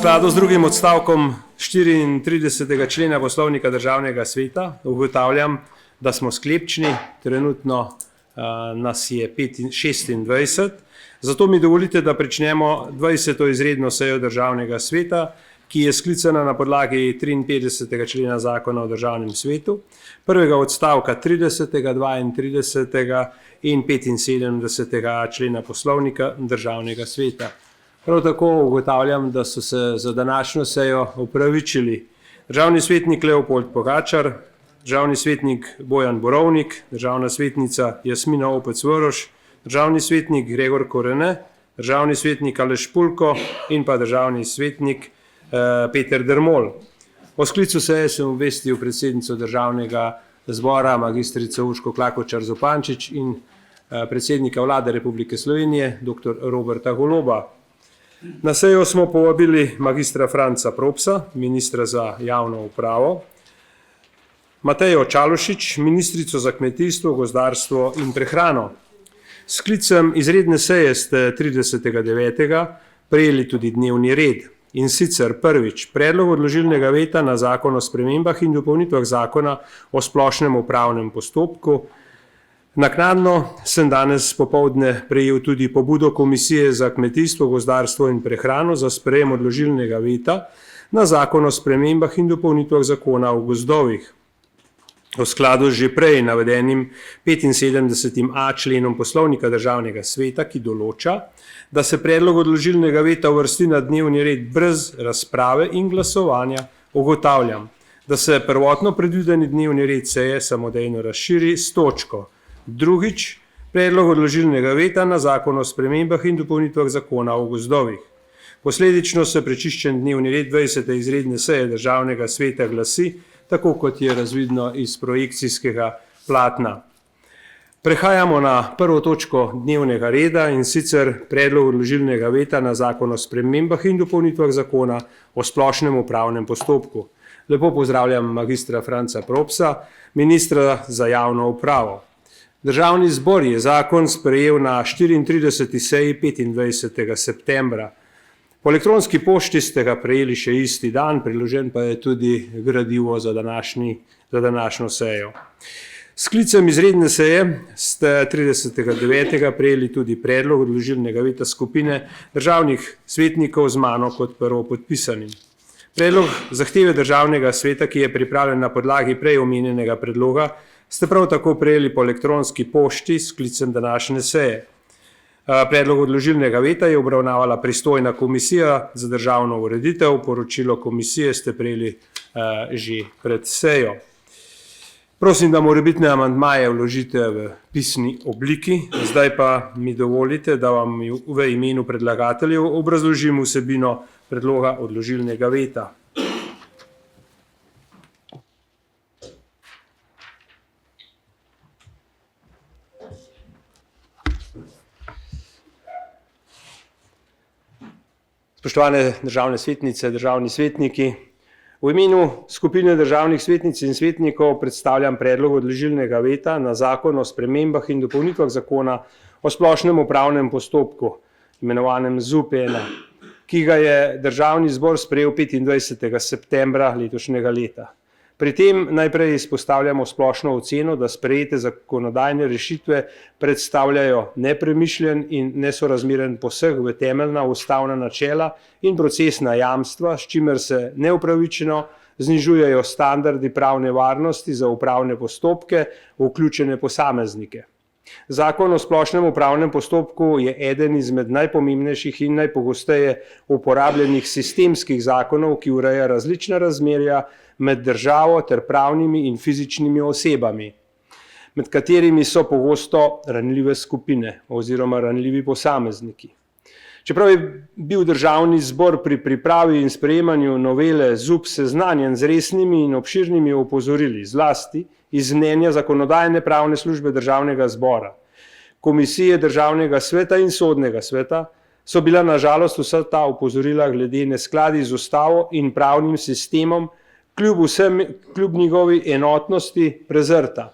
skladu z drugim odstavkom 34. člena Poslovnika Državnega sveta ugotavljam, da smo sklepčni, trenutno nas je 26, zato mi dovolite, da pričnemo 20. izredno sejo Državnega sveta, ki je sklicana na podlagi 53. člena Zakona o Državnem svetu, prvega odstavka 30., 32. in 75. člena Poslovnika Državnega sveta. Prav tako ugotavljam, da so se za današnjo sejo opravičili državni svetnik Leopold Pogačar, državni svetnik Bojan Borovnik, državna svetnica Jasmina Opec-Voroš, državni svetnik Gregor Korene, državni svetnik Aleš Pulko in pa državni svetnik Peter Dermol. O sklicu seje sem obvestil predsednico Državnega zbora magistrico Urško Klakočar Zupančič in predsednika Vlade Republike Slovenije dr. Roberta Goloba. Na sejo smo povabili magistra Franca Propsa, ministra za javno upravo, Matejo Čalušić, ministrico za kmetijstvo, gozdarstvo in prehrano. S sklicem izredne seje ste 30.9. prejeli tudi dnevni red. In sicer prvič, predlog odložilnega veta na zakon o spremembah in dopolnitvah zakona o splošnem upravnem postopku. Naknadno sem danes popoldne prejel tudi pobudo Komisije za kmetijstvo, gozdarstvo in prehrano za sprejem odložilnega veta na zakon o spremembah in dopolnitvah zakona o gozdovih. V skladu z že prej navedenim 75a členom Poslovnika Državnega sveta, ki določa, da se predlog odložilnega veta uvrsti na dnevni red brez razprave in glasovanja, ugotavljam, da se prvotno predvideni dnevni red seje samodejno razširi s točko. Drugič, predlog odložilnega veta na zakon o spremembah in dopolnitvah zakona o gozdovih. Posledično se prečiščen dnevni red 20. izredne seje Državnega sveta glasi, tako kot je razvidno iz projekcijskega platna. Prehajamo na prvo točko dnevnega reda in sicer predlog odložilnega veta na zakon o spremembah in dopolnitvah zakona o splošnem upravnem postopku. Lepo pozdravljam magistra Franca Propsa, ministra za javno upravo. Državni zbor je zakon sprejel na 34. seji 25. septembra. Po elektronski pošti ste ga prejeli še isti dan, priložen pa je tudi gradivo za današnjo sejo. S sklicem izredne seje ste 30.9. prejeli tudi predlog odložilnega veta skupine državnih svetnikov z mano kot prvopodpisanim. Predlog zahteve Državnega sveta, ki je pripravljen na podlagi prej omenjenega predloga, ste prav tako prejeli po elektronski pošti s sklicem današnje seje. Predlog odložilnega veta je obravnavala pristojna komisija za državno ureditev, poročilo komisije ste prejeli že pred sejo. Prosim, da morebitne amandmaje vložite v pisni obliki, zdaj pa mi dovolite, da vam v imenu predlagateljev obrazložim vsebino predloga odložilnega veta. Spoštovane državne svetnice, državni svetniki, v imenu skupine državnih svetnic in svetnikov predstavljam predlog odložilnega veta na zakon o spremembah in dopolnitvah zakona o splošnem upravnem postopku, imenovanem ZUP-1, ki ga je Državni zbor sprejel 25. septembra letošnjega leta. Pri tem najprej izpostavljamo splošno oceno, da sprejete zakonodajne rešitve predstavljajo nepremišljen in nesorazmeren poseg v temeljna ustavna načela in procesna jamstva, s čimer se neupravičeno znižujejo standardi pravne varnosti za upravne postopke, vključene posameznike. Zakon o splošnem upravnem postopku je eden izmed najpomembnejših in najpogosteje uporabljenih sistemskih zakonov, ki ureja različna razmerja med državo ter pravnimi in fizičnimi osebami, med katerimi so pogosto ranljive skupine oziroma ranljivi posamezniki. Čeprav je bil Državni zbor pri pripravi in sprejemanju novele ZUP seznanjen z resnimi in obširnimi opozorili, zlasti iz mnenja Zakonodajne pravne službe Državnega zbora, Komisije Državnega sveta in Sodnega sveta, so bila na žalost vsa ta opozorila glede neskladij z ustavo in pravnim sistemom kljub njegovi enotnosti prezrta.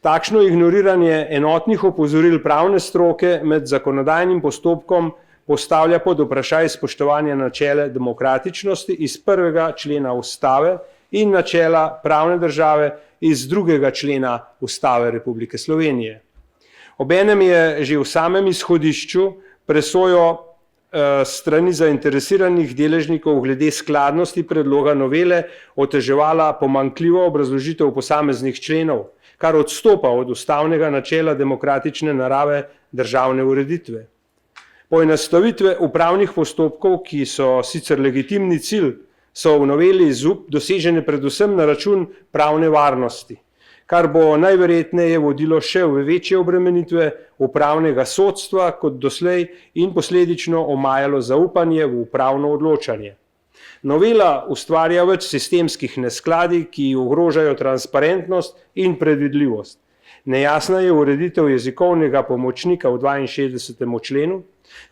Takšno ignoriranje enotnih opozoril pravne stroke med zakonodajnim postopkom postavlja pod vprašaj spoštovanje načela demokratičnosti iz 1. člena Ustave in načela pravne države iz 2. člena Ustave Republike Slovenije. Obenem je že v samem izhodišču presojo strani zainteresiranih deležnikov glede skladnosti predloga novele oteževala pomanjkljivo obrazložitev posameznih členov, kar odstopa od ustavnega načela demokratične narave državne ureditve. Poenostavitve upravnih postopkov, ki so sicer legitimni cilj, so v noveli ZUP dosežene predvsem na račun pravne varnosti, kar bo najverjetneje vodilo še v večje obremenitve upravnega sodstva kot doslej in posledično omajalo zaupanje v upravno odločanje. Novela ustvarja več sistemskih neskladij, ki ogrožajo transparentnost in predvidljivost. Nejasna je ureditev jezikovnega pomočnika v 62. členu,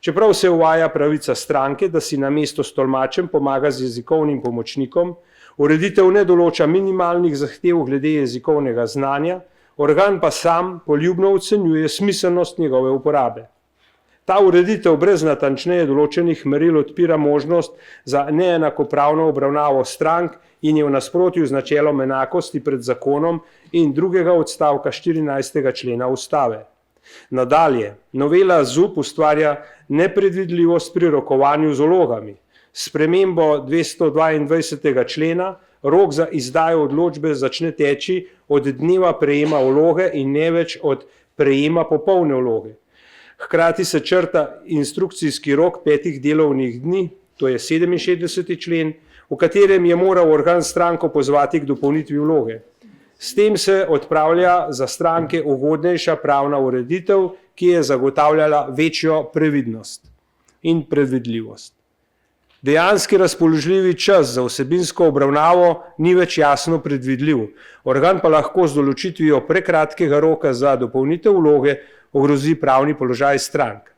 čeprav se uvaja pravica stranke, da si namesto s tolmačem pomaga z jezikovnim pomočnikom, ureditev ne določa minimalnih zahtev glede jezikovnega znanja, organ pa sam poljubno ocenjuje smiselnost njegove uporabe. Ta ureditev brez natančneje določenih meril odpira možnost za neenakopravno obravnavo strank in je v nasprotju z načelom enakosti pred zakonom in 2. odstavka 14. člena Ustave. Nadalje, novela ZUP ustvarja nepredvidljivost pri rokovanju z vlogami. S spremembo 222. člena rok za izdajo odločbe začne teči od dneva prejema vloge in ne več od prejema popolne vloge. Hkrati se črta instrukcijski rok 5 delovnih dni, to je 67. člen, v katerem je moral organ stranko pozvati k dopolnitvi vloge. S tem se odpravlja za stranke ugodnejša pravna ureditev, ki je zagotavljala večjo previdnost in predvidljivost. Dejanski razpoložljivi čas za vsebinsko obravnavo ni več jasno predvidljiv, organ pa lahko z določitvijo prekratkega roka za dopolnitev vloge ogrozi pravni položaj strank.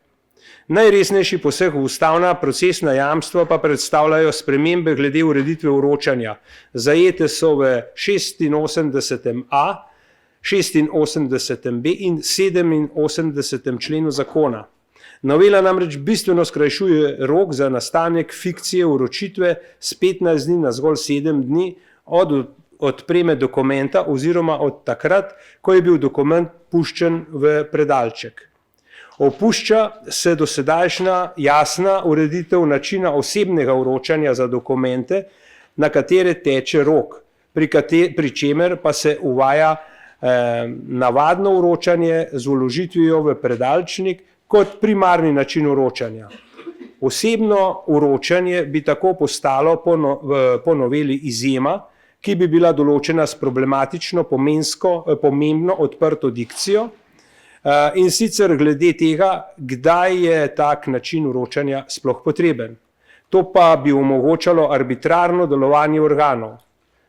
Najresnejši poseg v ustavna procesna jamstva pa predstavljajo spremembe glede ureditve vročanja. Zajete so v 86a, 86b in 87. členu zakona. Novela namreč bistveno skrajšuje rok za nastanek fikcije vročitve s 15 dni na zgolj 7 dni od odpreme dokumenta oziroma od takrat, ko je bil dokument puščen v predalček. Opušča se dosedajšnja jasna ureditev načina osebnega vročanja za dokumente, na katere teče rok, pri čemer pa se uvaja navadno vročanje z vložitvijo v predalčnik kot primarni način vročanja. Osebno vročanje bi tako postalo po noveli izjema, ki bi bila določena s problematično pomembno odprto dikcijo, in sicer glede tega, kdaj je tak način vročanja sploh potreben. To pa bi omogočalo arbitrarno delovanje organov.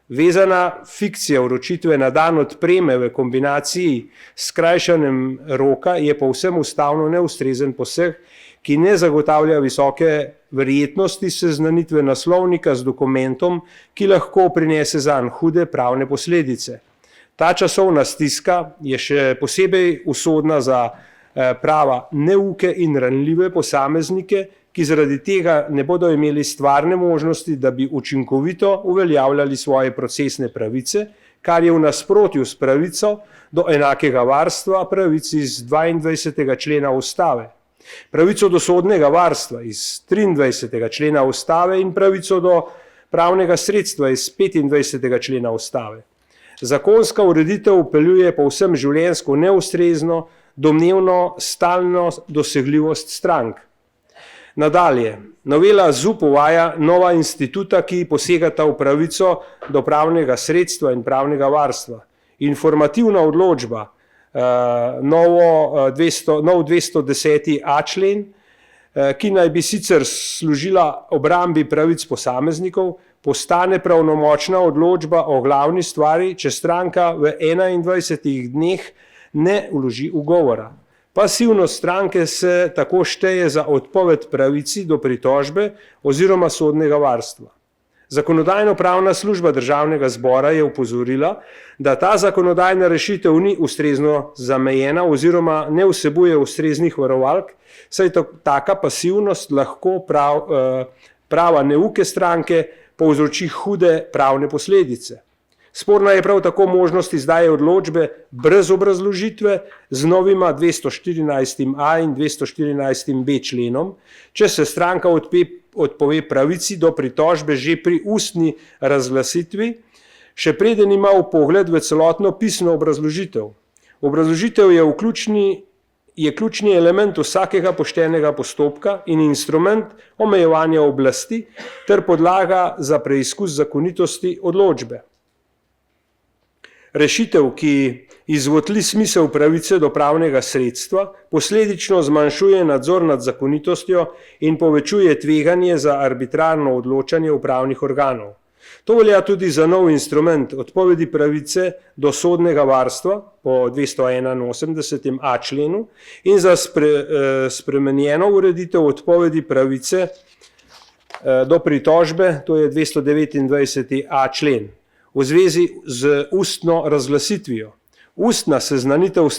Vezana fikcija vročitve na dan odpreme v kombinaciji s skrajšanjem roka je povsem ustavno neustrezen poseg, ki ne zagotavlja visoke verjetnosti seznanitve naslovnika z dokumentom, ki lahko prinese zanj hude pravne posledice. Ta časovna stiska je še posebej usodna za prava neuke in ranljive posameznike, ki zaradi tega ne bodo imeli stvarne možnosti, da bi učinkovito uveljavljali svoje procesne pravice, kar je v nasprotju s pravico do enakega varstva pravic iz 22. člena Ustave, pravico do sodnega varstva iz 23. člena Ustave in pravico do pravnega sredstva iz 25. člena Ustave. Zakonska ureditev vpeljuje povsem življenjsko neustrezno, domnevno stalno dosegljivost strank. Nadalje, novela ZUP uvaja nova instituta, ki posegata v pravico do pravnega sredstva in pravnega varstva. Informativna odločba, nov 210a člen, ki naj bi sicer služila obrambi pravic posameznikov, postane pravnomočna odločba o glavni stvari, če stranka v 21 dneh ne vloži ugovora. Pasivnost stranke se tako šteje za odpoved pravici do pritožbe oziroma sodnega varstva. Zakonodajno-pravna služba državnega zbora je opozorila, da ta zakonodajna rešitev ni ustrezno zamejena oziroma ne vsebuje ustreznih varovalk, saj taka pasivnost lahko prava neuke stranke povzroči hude pravne posledice. Sporna je prav tako možnost izdaje odločbe brez obrazložitve z novima 214a in 214b členom, če se stranka odpove pravici do pritožbe že pri ustni razglasitvi, še preden ima vpogled v celotno pisno obrazložitev. Obrazložitev je ključni element vsakega poštenega postopka in instrument omejevanja oblasti ter podlaga za preizkus zakonitosti odločbe. Rešitev, ki izvotli smisel pravice do pravnega sredstva, posledično zmanjšuje nadzor nad zakonitostjo in povečuje tveganje za arbitrarno odločanje upravnih organov. To velja tudi za nov instrument odpovedi pravice do sodnega varstva po 281a členu in za spremenjeno ureditev odpovedi pravice do pritožbe, to je 229a člen. V zvezi z ustno razglasitvijo. Ustna seznanitev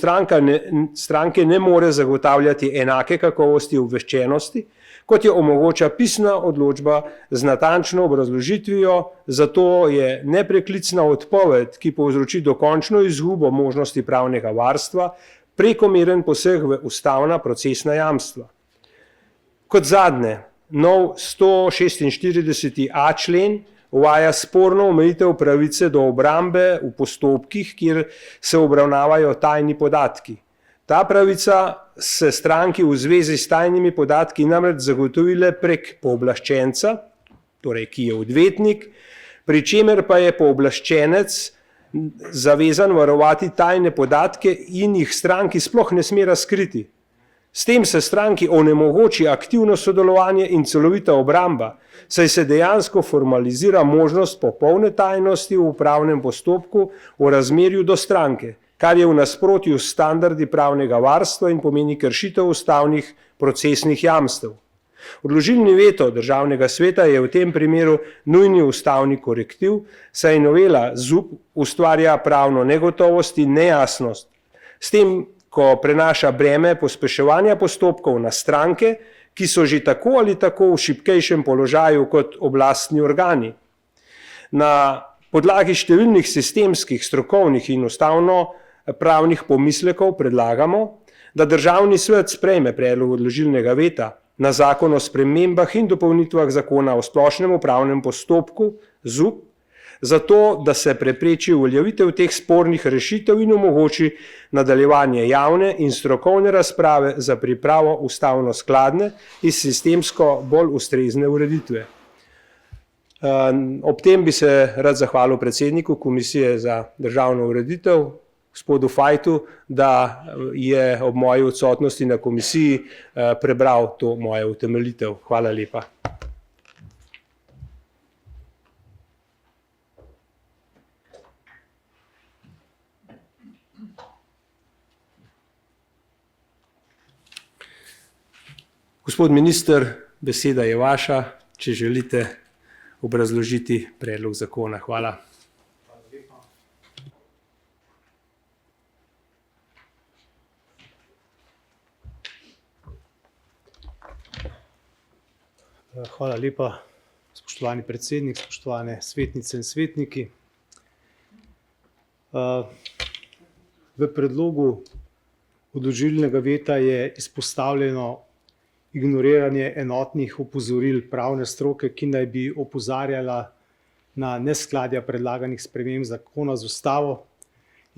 stranke ne more zagotavljati enake kakovosti obveščenosti, kot jo omogoča pisna odločba z natančno obrazložitvijo, zato je nepreklicna odpoved, ki povzroči dokončno izgubo možnosti pravnega varstva, prekomeren poseg v ustavna procesna jamstva. Kot zadnje, nov 146a člen uvaja sporno omejitev pravice do obrambe v postopkih, kjer se obravnavajo tajni podatki. Ta pravica se stranki v zvezi s tajnimi podatki namreč zagotovile prek pooblaščenca, torej ki je odvetnik, pri čemer pa je pooblaščenec zavezan varovati tajne podatke in jih stranki sploh ne sme razkriti. S tem se stranki onemogoči aktivno sodelovanje in celovita obramba, saj se dejansko formalizira možnost popolne tajnosti v upravnem postopku v razmerju do stranke, kar je v nasprotju s standardi pravnega varstva in pomeni kršitev ustavnih procesnih jamstev. Odložilni veto državnega sveta je v tem primeru nujni ustavni korektiv, saj novela ZUP ustvarja pravno negotovost in nejasnost. S tem, ko prenaša breme pospeševanja postopkov na stranke, ki so že tako ali tako v šibkejšem položaju kot oblastni organi. Na podlagi številnih sistemskih, strokovnih in ustavno pravnih pomislekov predlagamo, da Državni svet sprejme predlog odložilnega veta na zakon o spremembah in dopolnitvah zakona o splošnem upravnem postopku ZUP, zato da se prepreči uveljavitev teh spornih rešitev in omogoči nadaljevanje javne in strokovne razprave za pripravo ustavno skladne in sistemsko bolj ustrezne ureditve. Ob tem bi se rad zahvalil predsedniku Komisije za državno ureditev, gospodu Fajtu, da je ob moji odsotnosti na komisiji prebral to moje utemeljitev. Hvala lepa. Gospod minister, beseda je vaša, če želite obrazložiti predlog zakona. Hvala. Hvala lepa, spoštovani predsednik, spoštovane svetnice in svetniki. V predlogu odložilnega veta je izpostavljeno ignoriranje enotnih opozoril pravne stroke, ki naj bi opozarjala na neskladja predlaganih sprememb zakona z ustavo.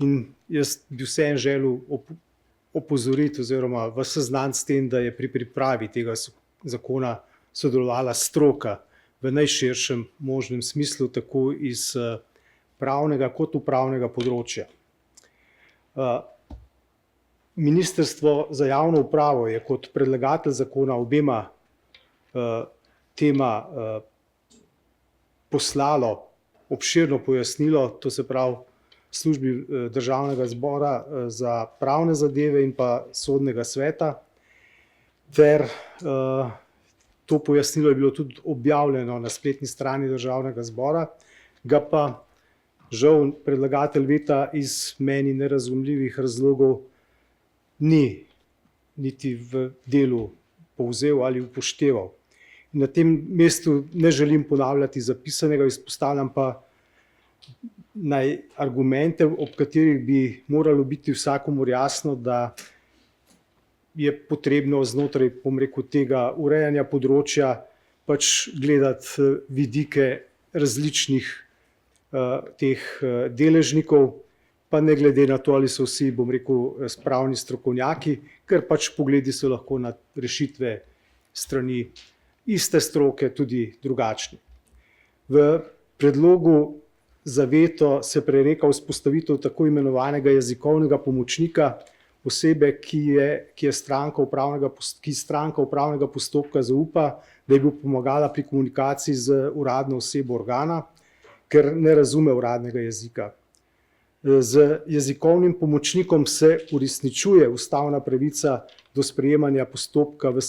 In jaz bi vseeno želel opozoriti oziroma vas seznaniti s tem, da je pri pripravi tega zakona sodelovala stroka v najširšem možnem smislu, tako iz pravnega kot upravnega področja. Ministrstvo za javno upravo je kot predlagatelj zakona obema tema poslalo obširno pojasnilo, to se pravi službi Državnega zbora za pravne zadeve in pa Sodnega sveta, ter To pojasnilo je bilo tudi objavljeno na spletni strani Državnega zbora, ga pa žal predlagatelj veta iz meni nerazumljivih razlogov ni niti v delu povzel ali upošteval. Na tem mestu ne želim ponavljati zapisanega, izpostavljam pa naj argumente, ob katerih bi moralo biti vsakomur jasno, da je potrebno znotraj, bom rekel, tega urejanja področja pač gledati vidike različnih teh deležnikov, pa ne glede na to, ali so vsi, bom rekel, pravni strokovnjaki, ker pač pogledi so lahko na rešitve strani iste stroke tudi drugačni. V predlogu za veto se prereka vzpostavitev tako imenovanega jezikovnega pomočnika, osebe, ki stranka upravnega postopka zaupa, da ji bo pomagala pri komunikaciji z uradno osebo organa, ker ne razume uradnega jezika. Z jezikovnim pomočnikom se uresničuje ustavna pravica do spremljanja postopka v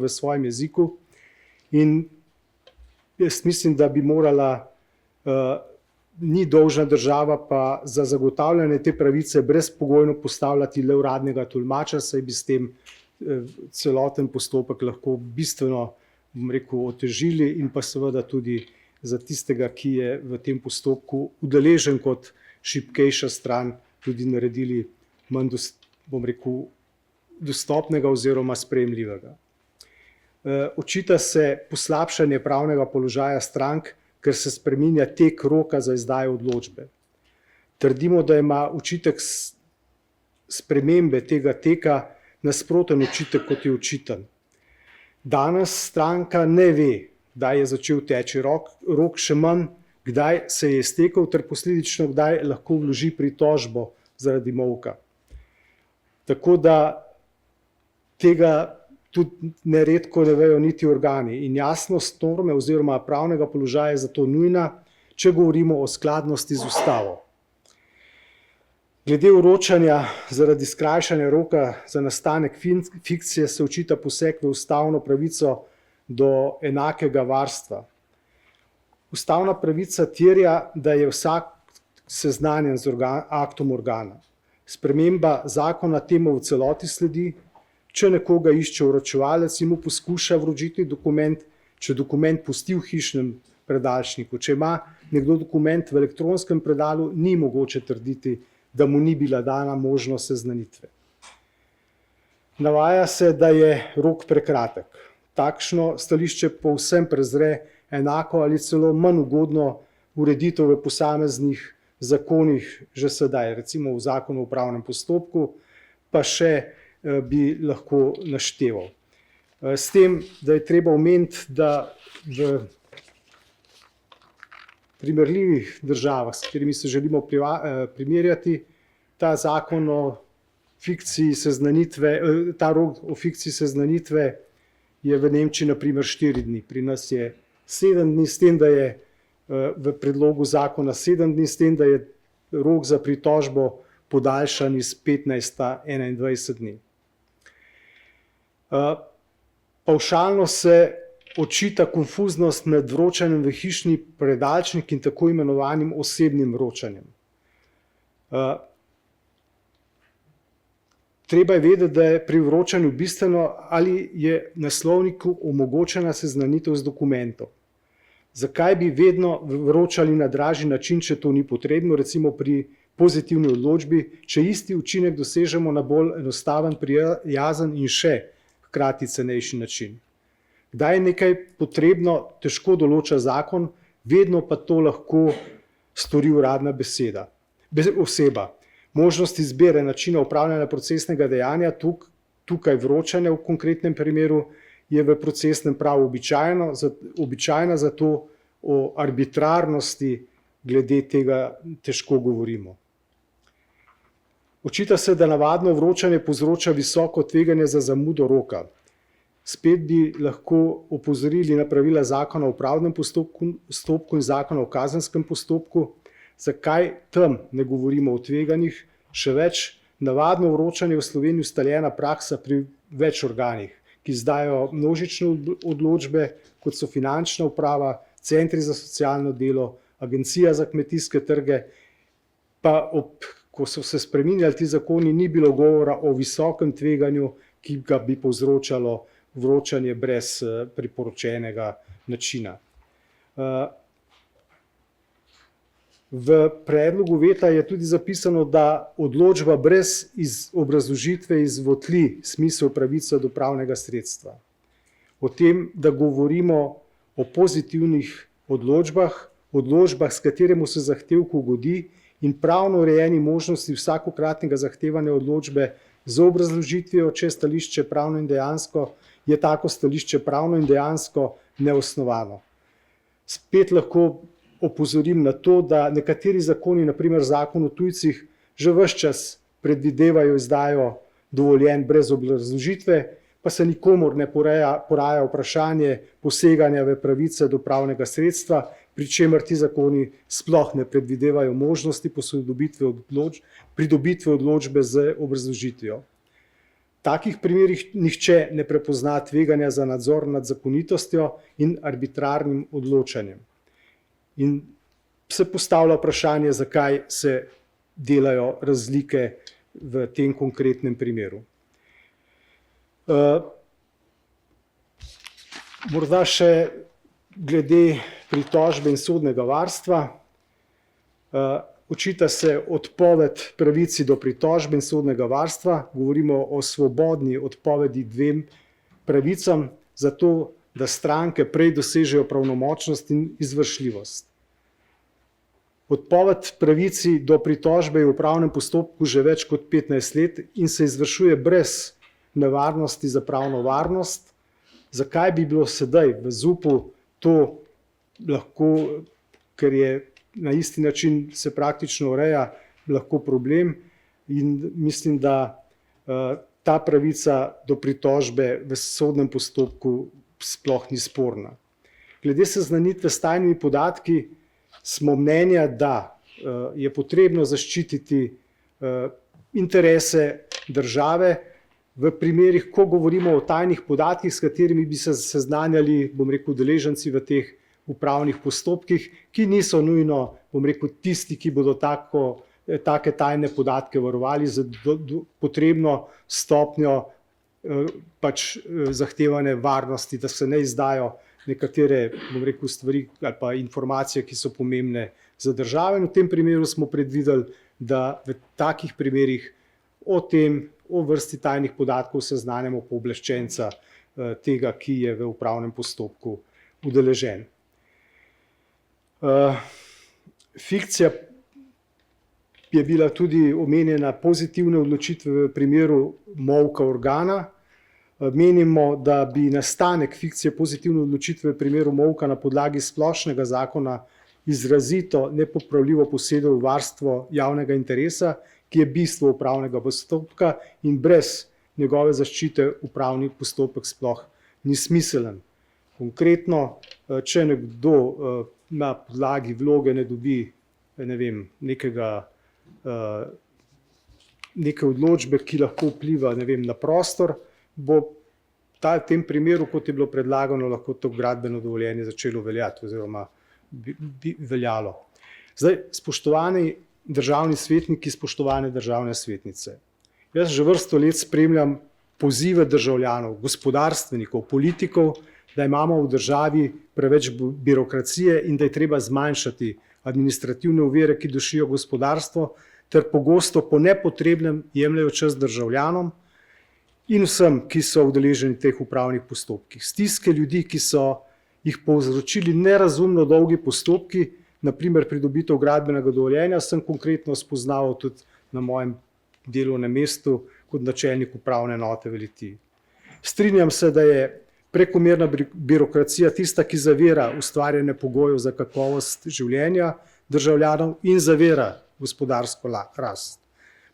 svojem jeziku in jaz mislim, da bi morala, ni dolžna država pa za zagotavljanje te pravice brezpogojno postavljati le uradnega tolmača, saj bi s tem celoten postopek lahko bistveno, bom rekel, otežili in pa seveda tudi za tistega, ki je v tem postopku udeležen kot šibkejša stran, tudi naredili manj, bom rekel, dostopnega oziroma sprejemljivega. Očita se poslabšanje pravnega položaja strank, ker se spreminja tek roka za izdajo odločbe. Trdimo, da ima očitek spremembe tega teka nasproten očitek, kot je očiten. Danes stranka ne ve, kdaj je začel teči rok, še manj, kdaj se je iztekel, ter posledično kdaj lahko vloži pritožbo zaradi molka. Tako da tega tudi neredko ne vejo niti organi in jasnost norme oziroma pravnega položaja je zato nujna, če govorimo o skladnosti z ustavo. Glede vročanja zaradi skrajšanja roka za nastanek fikcije se očita poseg v ustavno pravico do enakega varstva. Ustavna pravica terja, da je vsak seznanjen z aktom organa. Sprememba zakona temu v celoti sledi, če nekoga išče vročevalec in mu poskuša vročiti dokument, če dokument pusti v hišnem predalčniku, če ima nekdo dokument v elektronskem predalu, ni mogoče trditi, da mu ni bila dana možnost seznanitve. Navaja se, da je rok prekratek. Takšno stališče povsem prezre enako ali celo manj ugodno ureditev v posameznih zakonih že sedaj, recimo v zakonu o upravnem postopku, pa še bi lahko našteval. S tem, da je treba omeniti, da v primerljivih državah, s katerimi se želimo primerjati, ta zakon o fikciji seznanitve, ta rok o fikciji seznanitve je v Nemčiji na primer 4 dni, pri nas je 7 dni, s tem, da je v predlogu zakona 7 dni, s tem, da je rok za pritožbo podaljšan iz 15 na 21 dni. Pavšalno se očita konfuznost med vročanjem v hišni predalčnik in tako imenovanim osebnim vročanjem. Treba je vedeti, da je pri vročanju bistveno, ali je naslovniku omogočena seznanitev z dokumentom. Zakaj bi vedno vročali na dražji način, če to ni potrebno, recimo pri pozitivni odločbi, če isti učinek dosežemo na bolj enostaven, prijazen in še hkrati cenejši način. Kdaj je nekaj potrebno, težko določa zakon, vedno pa to lahko stori uradna oseba. Možnost izbire načina upravljanja procesnega dejanja, tukaj vročanja v konkretnem primeru, je v procesnem pravu običajna, zato o arbitrarnosti glede tega težko govorimo. Očita se, da navadno vročanje povzroča visoko tveganje za zamudo roka. Spet bi lahko opozorili na pravila zakona o upravnem postopku in zakona o kazenskem postopku. Zakaj tam ne govorimo o tveganjih? Še več, navadno vročanje v Sloveniji ustaljena praksa pri več organih, ki izdajo množične odločbe, kot so finančna uprava, centri za socialno delo, agencija za kmetijske trge, pa ko so se spreminjali ti zakoni, ni bilo govora o visokem tveganju, ki ga bi povzročalo vročanje brez priporočenega načina. V predlogu veta je tudi zapisano, da odločba brez obrazložitve izvotli smisel pravice do pravnega sredstva. O tem, da govorimo o pozitivnih odločbah, s kateremu se zahtevku ugodi, in pravno urejeni možnosti vsakokratnega zahtevanja odločbe z obrazložitvijo, če je stališče pravno in dejansko, je tako stališče pravno in dejansko neosnovano. Spet lahko opozorim na to, da nekateri zakoni, na primer zakon o tujcih, že ves čas predvidevajo izdajo dovoljenj brez obrazložitve, pa se nikomur ne poraja vprašanje poseganja v pravice do pravnega sredstva, pri čemer ti zakoni sploh ne predvidevajo možnosti pridobitve odločbe z obrazložitvijo. V takih primerih nihče ne prepozna tveganja za nadzor nad zakonitostjo in arbitrarnim odločanjem. In se postavlja vprašanje, zakaj se delajo razlike v tem konkretnem primeru. Morda še glede pritožbe in sodnega varstva. Očita se odpoved pravici do pritožbe in sodnega varstva. Govorimo o svobodni odpovedi dvem pravicam, zato da stranke prej dosežejo pravnomočnost in izvršljivost. Odpoved pravici do pritožbe je v upravnem postopku že več kot 15 let in se izvršuje brez nevarnosti za pravno varnost. Zakaj bi bilo sedaj v ZUP-u to lahko, ker je na isti način se praktično ureja, lahko problem, in mislim, da ta pravica do pritožbe v sodnem postopku sploh ni sporna. Glede seznanitve s tajnimi podatki smo mnenja, da je potrebno zaščititi interese države v primerih, ko govorimo o tajnih podatkih, s katerimi bi se seznanjali, udeleženci v teh upravnih postopkih, ki niso nujno, tisti, ki bodo take tajne podatke varovali z potrebno stopnjo zahtevane varnosti, da se ne izdajo nekatere, stvari ali pa informacije, ki so pomembne za državo. In v tem primeru smo predvideli, da v takih primerih o vrsti tajnih podatkov seznanjamo pooblaščenca tega, ki je v upravnem postopku udeležen. Fikcija je bila tudi omenjena pozitivne odločitve v primeru molka organa. Menimo, da bi nastanek fikcije pozitivne odločitve v primeru molka na podlagi splošnega zakona izrazito nepopravljivo posegel v varstvo javnega interesa, ki je bistvo upravnega postopka, in brez njegove zaščite upravni postopek sploh ni smiselen. Konkretno, če nekdo na podlagi vloge ne dobi neke odločbe, ki lahko vpliva na prostor, bo v tem primeru, kot je bilo predlagano, lahko to gradbeno dovoljenje začelo veljati oziroma bi veljalo. Zdaj, spoštovani državni svetniki, spoštovane državne svetnice, jaz že vrsto let spremljam pozive državljanov, gospodarstvenikov, politikov, da imamo v državi preveč birokracije in da je treba zmanjšati administrativne ovire, ki dušijo gospodarstvo, ter pogosto po nepotrebnem jemljejo čas državljanom in vsem, ki so udeleženi v teh upravnih postopkih. Stiske ljudi, ki so jih povzročili nerazumno dolgi postopki, na primer pridobitev gradbenega dovoljenja, sem konkretno spoznal tudi na mojem delovnem mestu kot načelnik upravne enote v Litiji. Strinjam se, da je prekomerna birokracija tista, ki zavira ustvarjanje pogojev za kakovost življenja državljanov in zavira gospodarsko rast.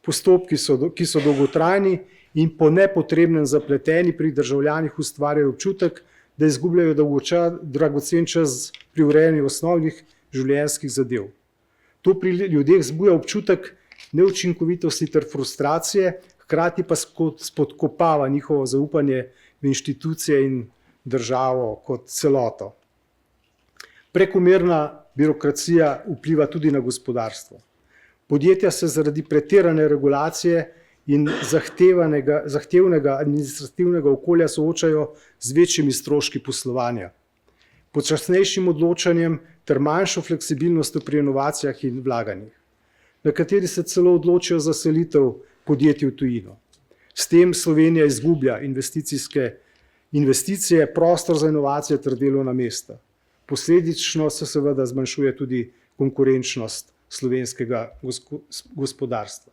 Postopki, ki so dolgotrajni in po nepotrebnem zapleteni, pri državljanih ustvarjajo občutek, da izgubljajo dragocen čas pri urejanju osnovnih življenjskih zadev. To pri ljudeh zbuja občutek neučinkovitosti ter frustracije, hkrati pa spodkopava njihovo zaupanje v inštitucije in državo kot celoto. Prekomerna birokracija vpliva tudi na gospodarstvo. Podjetja se zaradi pretirane regulacije in zahtevnega administrativnega okolja soočajo z večjimi stroški poslovanja, počasnejšim odločanjem ter manjšo fleksibilnostjo pri inovacijah in vlaganjih. Nekateri se celo odločijo za selitev podjetij v tujino. S tem Slovenija izgublja investicije, prostor za inovacije ter delovna mesta. Posledično se seveda zmanjšuje tudi konkurenčnost slovenskega gospodarstva.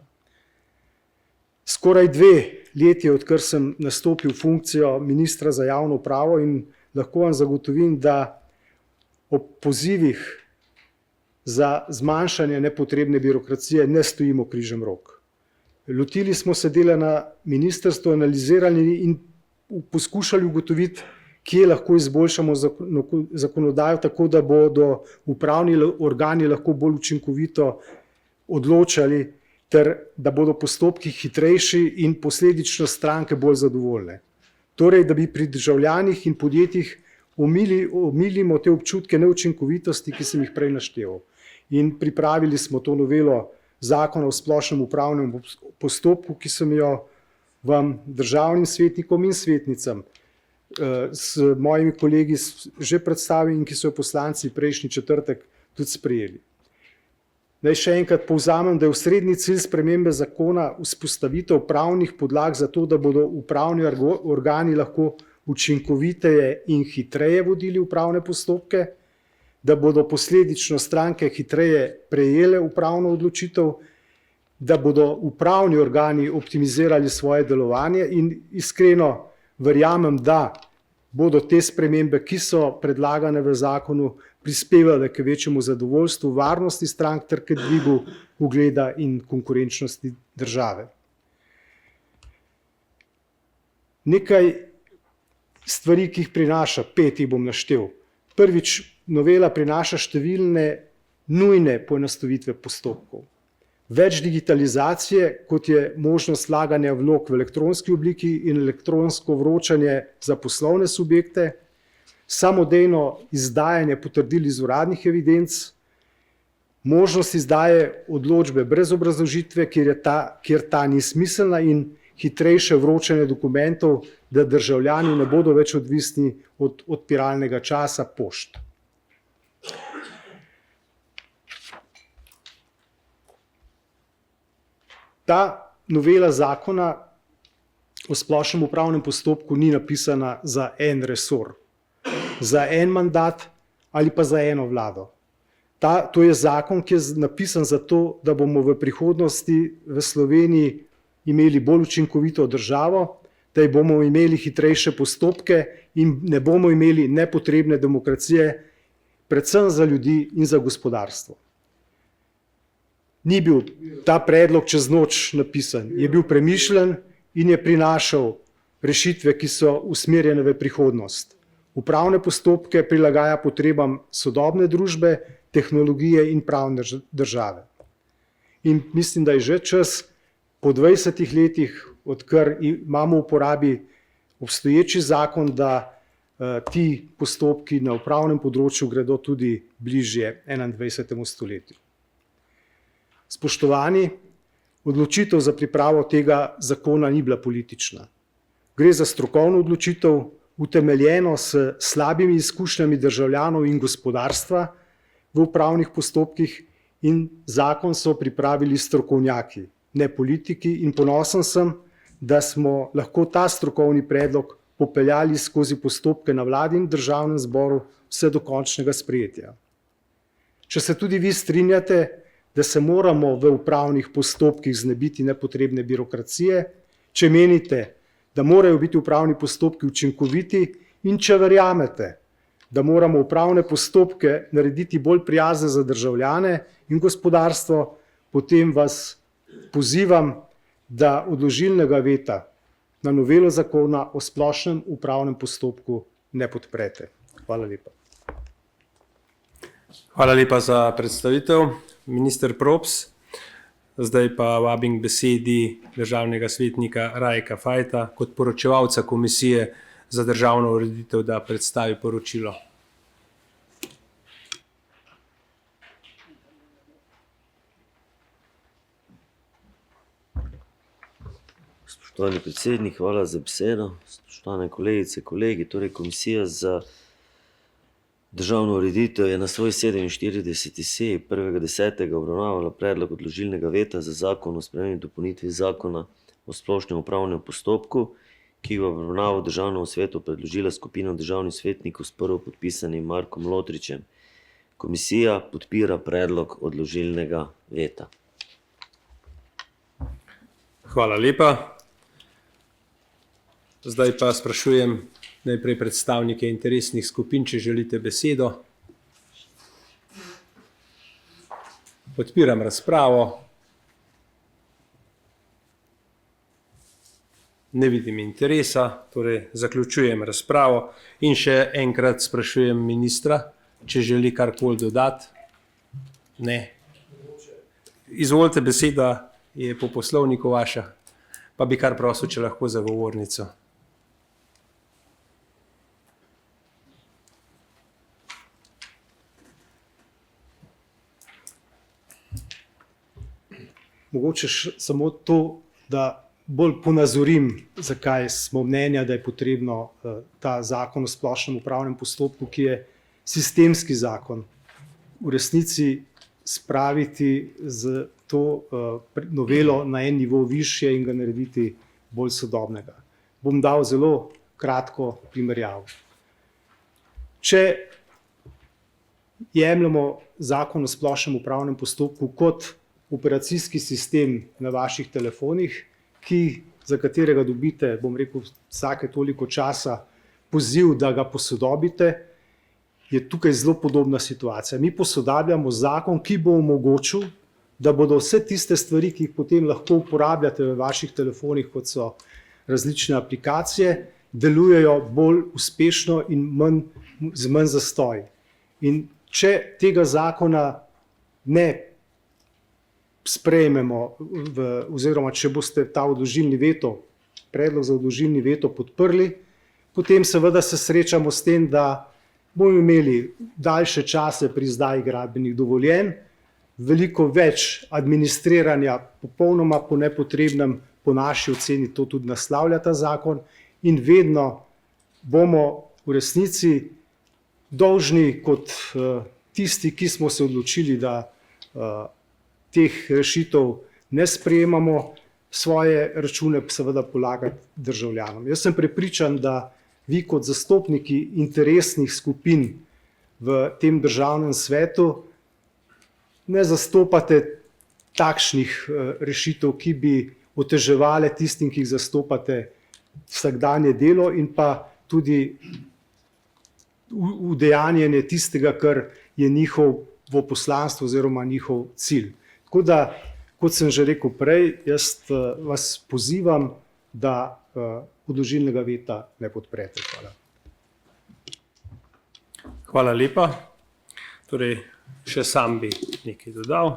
Skoraj 2 leti, odkar sem nastopil funkcijo ministra za javno upravo, in lahko vam zagotovim, da ob pozivih za zmanjšanje nepotrebne birokracije ne stojimo križem rok. Lotili smo se dela na ministrstvu, analizirali in poskušali ugotoviti, kje lahko izboljšamo zakonodajo, tako da bodo upravni organi lahko bolj učinkovito odločali, ter da bodo postopki hitrejši in posledično stranke bolj zadovoljne. Torej, da bi pri državljanih in podjetjih omilimo te občutke neučinkovitosti, ki sem jih prej naštel. In pripravili smo to novelo zakona o splošnem upravnem postopku, ki sem jo vam, državnim svetnikom in svetnicam, s mojimi kolegi že predstavili in ki so jo poslanci prejšnji četrtek tudi sprejeli. Naj še enkrat povzamem, da je osrednji cilj spremembe zakona vzpostavitev pravnih podlag za to, da bodo upravni organi lahko učinkoviteje in hitreje vodili upravne postopke, da bodo posledično stranke hitreje prejele upravno odločitev, da bodo upravni organi optimizirali svoje delovanje, in iskreno verjamem, da bodo te spremembe, ki so predlagane v zakonu, prispevale k večjemu zadovoljstvu, varnosti strank ter k dvigu ugleda in konkurenčnosti države. Nekaj stvari, ki jih prinaša, 5 jih bom naštel. Prvič, novela prinaša številne nujne poenostavitve postopkov. Več digitalizacije, kot je možnost vlaganja vlog v elektronski obliki in elektronsko vročanje za poslovne subjekte, samodejno izdajanje potrdil iz uradnih evidenc, možnost izdaje odločbe brez obrazložitve, kjer ta ni smiselna, in hitrejše vročanje dokumentov, da državljani ne bodo več odvisni od odpiralnega časa pošt. Ta novela zakona o splošnem upravnem postopku ni napisana za en resor, za en mandat ali pa za eno vlado. To je zakon, ki je napisan zato, da bomo v prihodnosti v Sloveniji imeli bolj učinkovito državo, da bomo imeli hitrejše postopke in ne bomo imeli nepotrebne demokracije, predvsem za ljudi in za gospodarstvo. Ni bil ta predlog čez noč napisan, je bil premišljen in je prinašal rešitve, ki so usmerjene v prihodnost. Upravne postopke prilagaja potrebam sodobne družbe, tehnologije in pravne države. In mislim, da je že čas, po 20 letih, odkar imamo v uporabi obstoječi zakon, da ti postopki na upravnem področju gredo tudi bližje 21. stoletju. Spoštovani, odločitev za pripravo tega zakona ni bila politična. Gre za strokovno odločitev, utemeljeno s slabimi izkušnjami državljanov in gospodarstva v upravnih postopkih, in zakon so pripravili strokovnjaki, ne politiki, in ponosen sem, da smo lahko ta strokovni predlog popeljali skozi postopke na vladi in državnem zboru vse do končnega sprejetja. Če se tudi vi strinjate, da se moramo v upravnih postopkih znebiti nepotrebne birokracije, če menite, da morajo biti upravni postopki učinkoviti, in če verjamete, da moramo upravne postopke narediti bolj prijazne za državljane in gospodarstvo, potem vas pozivam, da odložilnega veta na novelo zakona o splošnem upravnem postopku ne podprete. Hvala lepa. Hvala lepa za predstavitev, minister Props. Zdaj pa vabim k besedi državnega svetnika Rajka Fajta kot poročevalca komisije za državno ureditev, da predstavi poročilo. Spoštovani predsednik, hvala za besedo. Spoštovane kolegice, kolegi, torej Komisija za državno ureditev je na svoji 47. seji 1.10. obravnavala predlog odložilnega veta za zakon o spremembi in dopolnitvi zakona o splošnem upravnem postopku, ki ga je v obravnavo Državnemu svetu predložila skupina državnih svetnikov s prvopodpisanim Markom Lotričem. Komisija podpira predlog odložilnega veta. Hvala lepa. Zdaj pa sprašujem najprej predstavnike interesnih skupin, če želite besedo. Odpiram razpravo. Ne vidim interesa, torej zaključujem razpravo in še enkrat sprašujem ministra, če želi karkoli dodati. Ne. Izvolite, beseda je po poslovniku vaša, pa bi kar prosil, če lahko za govornico. Mogoče samo to, da bolj ponazorim, zakaj smo mnenja, da je potrebno ta zakon o splošnem upravnem postopku, ki je sistemski zakon, v resnici spraviti z to novelo na en nivo višje in ga narediti bolj sodobnega. Bom dal zelo kratko primerjavo. Če jemljemo zakon o splošnem upravnem postopku kot operacijski sistem na vaših telefonih, za katerega dobite, bom rekel, vsake toliko časa poziv, da ga posodobite, je tukaj zelo podobna situacija. Mi posodabljamo zakon, ki bo omogočil, da bodo vse tiste stvari, ki jih potem lahko uporabljate v vaših telefonih, kot so različne aplikacije, delujejo bolj uspešno in z manj zastoj. In če tega zakona ne sprejmemo, oziroma če boste ta odložilni veto, predlog za odložilni veto podprli, potem seveda se srečamo s tem, da bomo imeli daljše čase pri izdaji gradbenih dovoljenj, veliko več administriranja, popolnoma po nepotrebnem, po naši oceni to tudi naslavlja ta zakon, in vedno bomo v resnici dolžni kot tisti, ki smo se odločili, da teh rešitev ne sprejemamo, svoje račune seveda polagati državljanom. Jaz sem prepričan, da vi kot zastopniki interesnih skupin v tem državnem svetu ne zastopate takšnih rešitev, ki bi oteževale tistim, ki jih zastopate, vsakdanje delo in pa tudi udejanjenje tistega, kar je njihovo poslanstvo oziroma njihov cilj. Tako da, kot sem že rekel prej, jaz vas pozivam, da odložilnega veta ne podprete. Hvala. Hvala lepa. Torej, še sam bi nekaj dodal.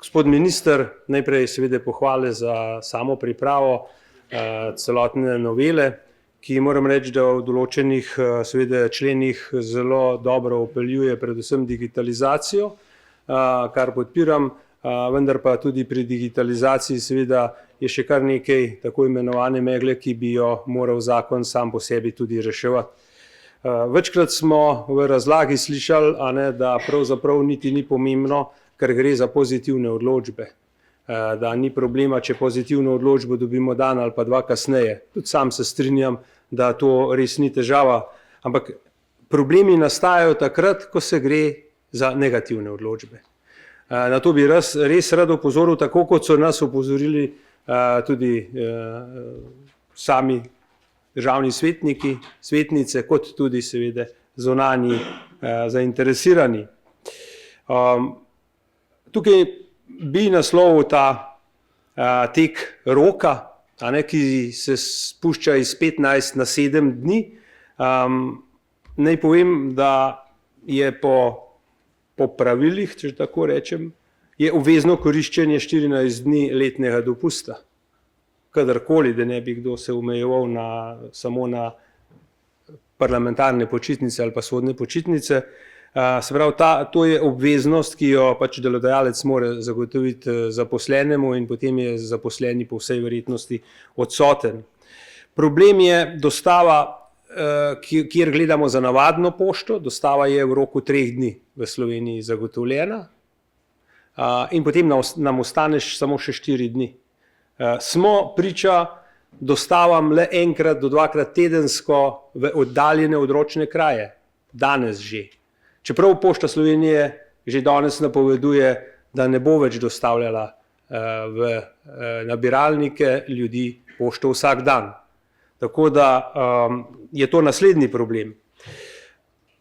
Gospod minister, najprej seveda pohvale za samo pripravo celotne novele, ki moram reči, da v določenih seveda členih zelo dobro vpeljuje predvsem digitalizacijo, kar podpiram, vendar pa tudi pri digitalizaciji seveda je še kar nekaj tako imenovane megle, ki bi jo moral zakon sam po sebi tudi reševati. Večkrat smo v razlagi slišali, da pravzaprav niti ni pomembno, ker gre za pozitivne odločbe, da ni problema, če pozitivno odločbo dobimo dan ali pa dva kasneje. Tudi sam se strinjam, da to res ni težava, ampak problemi nastajajo takrat, ko se gre za negativne odločbe. Na to bi res rad opozoril, tako kot so nas opozorili tudi sami državni svetniki, svetnice, kot tudi seveda zunanji zainteresirani. Tukaj bi naslovil ta tek roka, ki se spušča iz 15 na 7 dni. naj povem, da je po pravilih, če tako rečem, je obvezno koriščenje 14 dni letnega dopusta. Kadarkoli, da ne bi kdo se omejeval samo na parlamentarne počitnice ali pa sodne počitnice. Se pravi, to je obveznost, ki jo pač delodajalec mora zagotoviti zaposlenemu in potem je zaposleni po vsej verjetnosti odsoten. Problem je dostava, kjer gledamo za navadno pošto, dostava je v roku 3 dni v Sloveniji zagotovljena in potem nam ostane samo še 4 dni. Smo priča dostavam le enkrat do 2-krat tedensko v oddaljene odročne kraje, danes že. Čeprav Pošta Slovenije že danes napoveduje, da ne bo več dostavljala v nabiralnike ljudi pošto vsak dan. Tako da je to naslednji problem.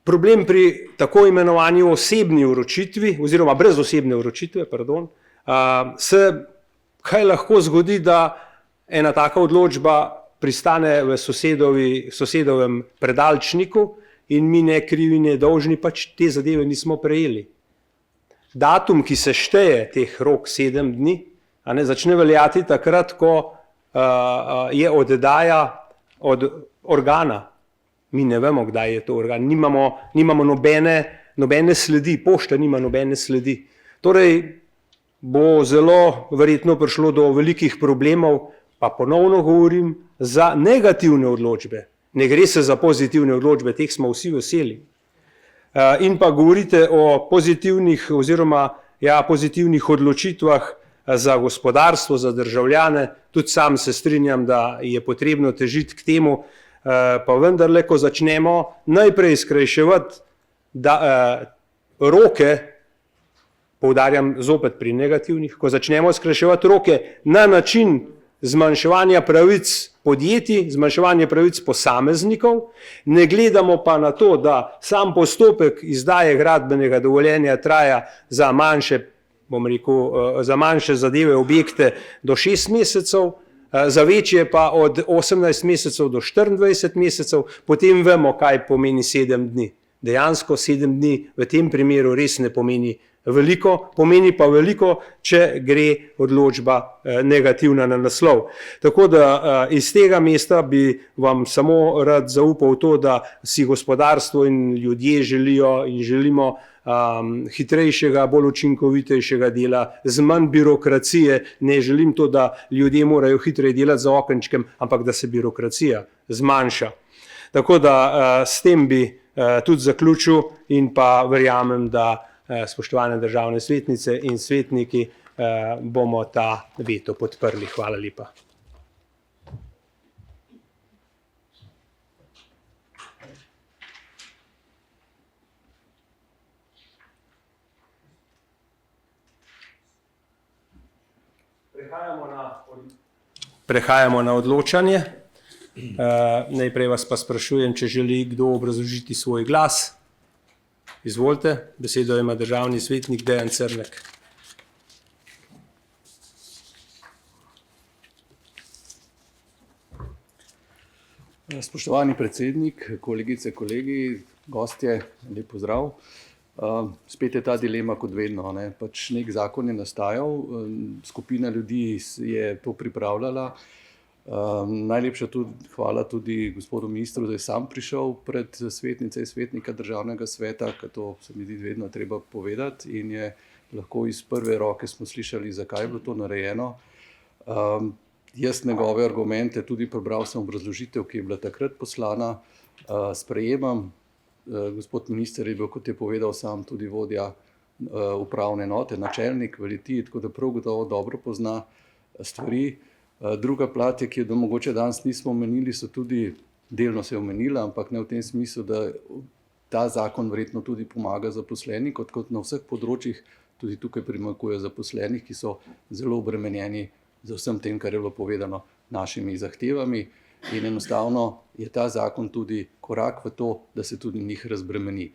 Problem pri tako imenovani osebni vročitvi, oziroma brez osebne vročitve, se kaj lahko zgodi, da ena taka odločba pristane v sosedovem predalčniku in mi ne krivi, ne dolžni pač te zadeve nismo prejeli. Datum, ki se šteje teh rok 7 dni, začne veljati takrat, ko je oddaja od organa. Mi ne vemo, kdaj je to organ, nimamo nobene sledi, pošta nima nobene sledi. Torej bo zelo verjetno prišlo do velikih problemov, pa ponovno govorim, za negativne odločbe. Ne gre se za pozitivne odločbe, teh smo vsi veseli. In pa govorite o pozitivnih oziroma pozitivnih odločitvah za gospodarstvo, za državljane. Tudi sam se strinjam, da je potrebno težiti k temu, pa vendarle, ko začnemo najprej skrajševati roke, poudarjam zopet pri negativnih, ko začnemo skrajševati roke na način zmanjševanja pravic podjetij, zmanjševanja pravic posameznikov, ne gledamo pa na to, da sam postopek izdaje gradbenega dovoljenja traja za manjše, za manjše zadeve, objekte do 6 mesecev, za večje pa od 18 mesecev do 24 mesecev, potem vemo, kaj pomeni 7 dni. Dejansko 7 dni v tem primeru res ne pomeni veliko, pomeni pa veliko, če gre odločba negativna na naslov. Tako da iz tega mesta bi vam samo rad zaupal to, da si gospodarstvo in ljudje želijo in želimo hitrejšega, bolj učinkovitejšega dela, z manj birokracije. Ne želim to, da ljudje morajo hitreje delati za okenčkem, ampak da se birokracija zmanjša. Tako da s tem bi tudi zaključil in pa verjamem, da spoštovane državne svetnice in svetniki bomo ta veto podprli. Hvala lepa. Prehajamo na odločanje. Najprej vas pa sprašujem, če želi kdo obrazložiti svoj glas. Izvolite, besedo ima državni svetnik Dejan Crnek. Spoštovani predsednik, kolegice, kolegi, gostje, lep pozdrav. Spet je ta dilema kot vedno, pač nek zakon je nastajal, skupina ljudi je to pripravljala. Najlepša hvala tudi gospodu ministru, da je sam prišel pred svetnice in svetnika državnega sveta, ker to se mi zdi vedno treba povedati in je lahko iz prve roke smo slišali, zakaj je bilo to narejeno. Jaz njegove argumente tudi prebral sem obrazložitev, ki je bila takrat poslana, sprejemam. Gospod minister je bil, kot je povedal sam, tudi vodja upravne enote, načelnik v Litiji, tako da prav gotovo dobro pozna stvari. Druga plat je, ki jo mogoče danes nismo omenili, so tudi, delno se je omenila, ampak ne v tem smislu, da ta zakon verjetno tudi pomaga zaposlenim, kot na vseh področjih, tudi tukaj primanjkuje zaposlenih, ki so zelo obremenjeni za vsem tem, kar je bilo povedano, našimi zahtevami. In enostavno je ta zakon tudi korak v to, da se tudi njih razbremeni.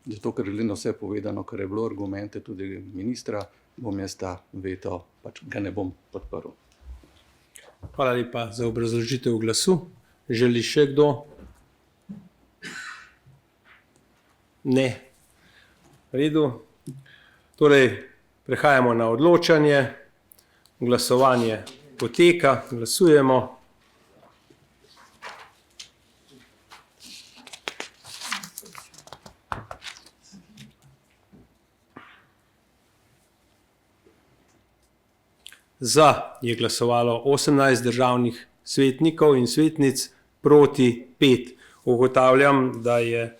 Zato, ker je na vse povedano, kar je bilo argumente tudi ministra, bom jaz ta veto, pač ga ne bom podprl. Hvala lepa za obrazložitev glasu. Želi še kdo? Ne. V redu. Torej, prehajamo na odločanje. Glasovanje poteka. Glasujemo. Za je glasovalo 18 državnih svetnikov in svetnic, proti 5. Ugotavljam, da je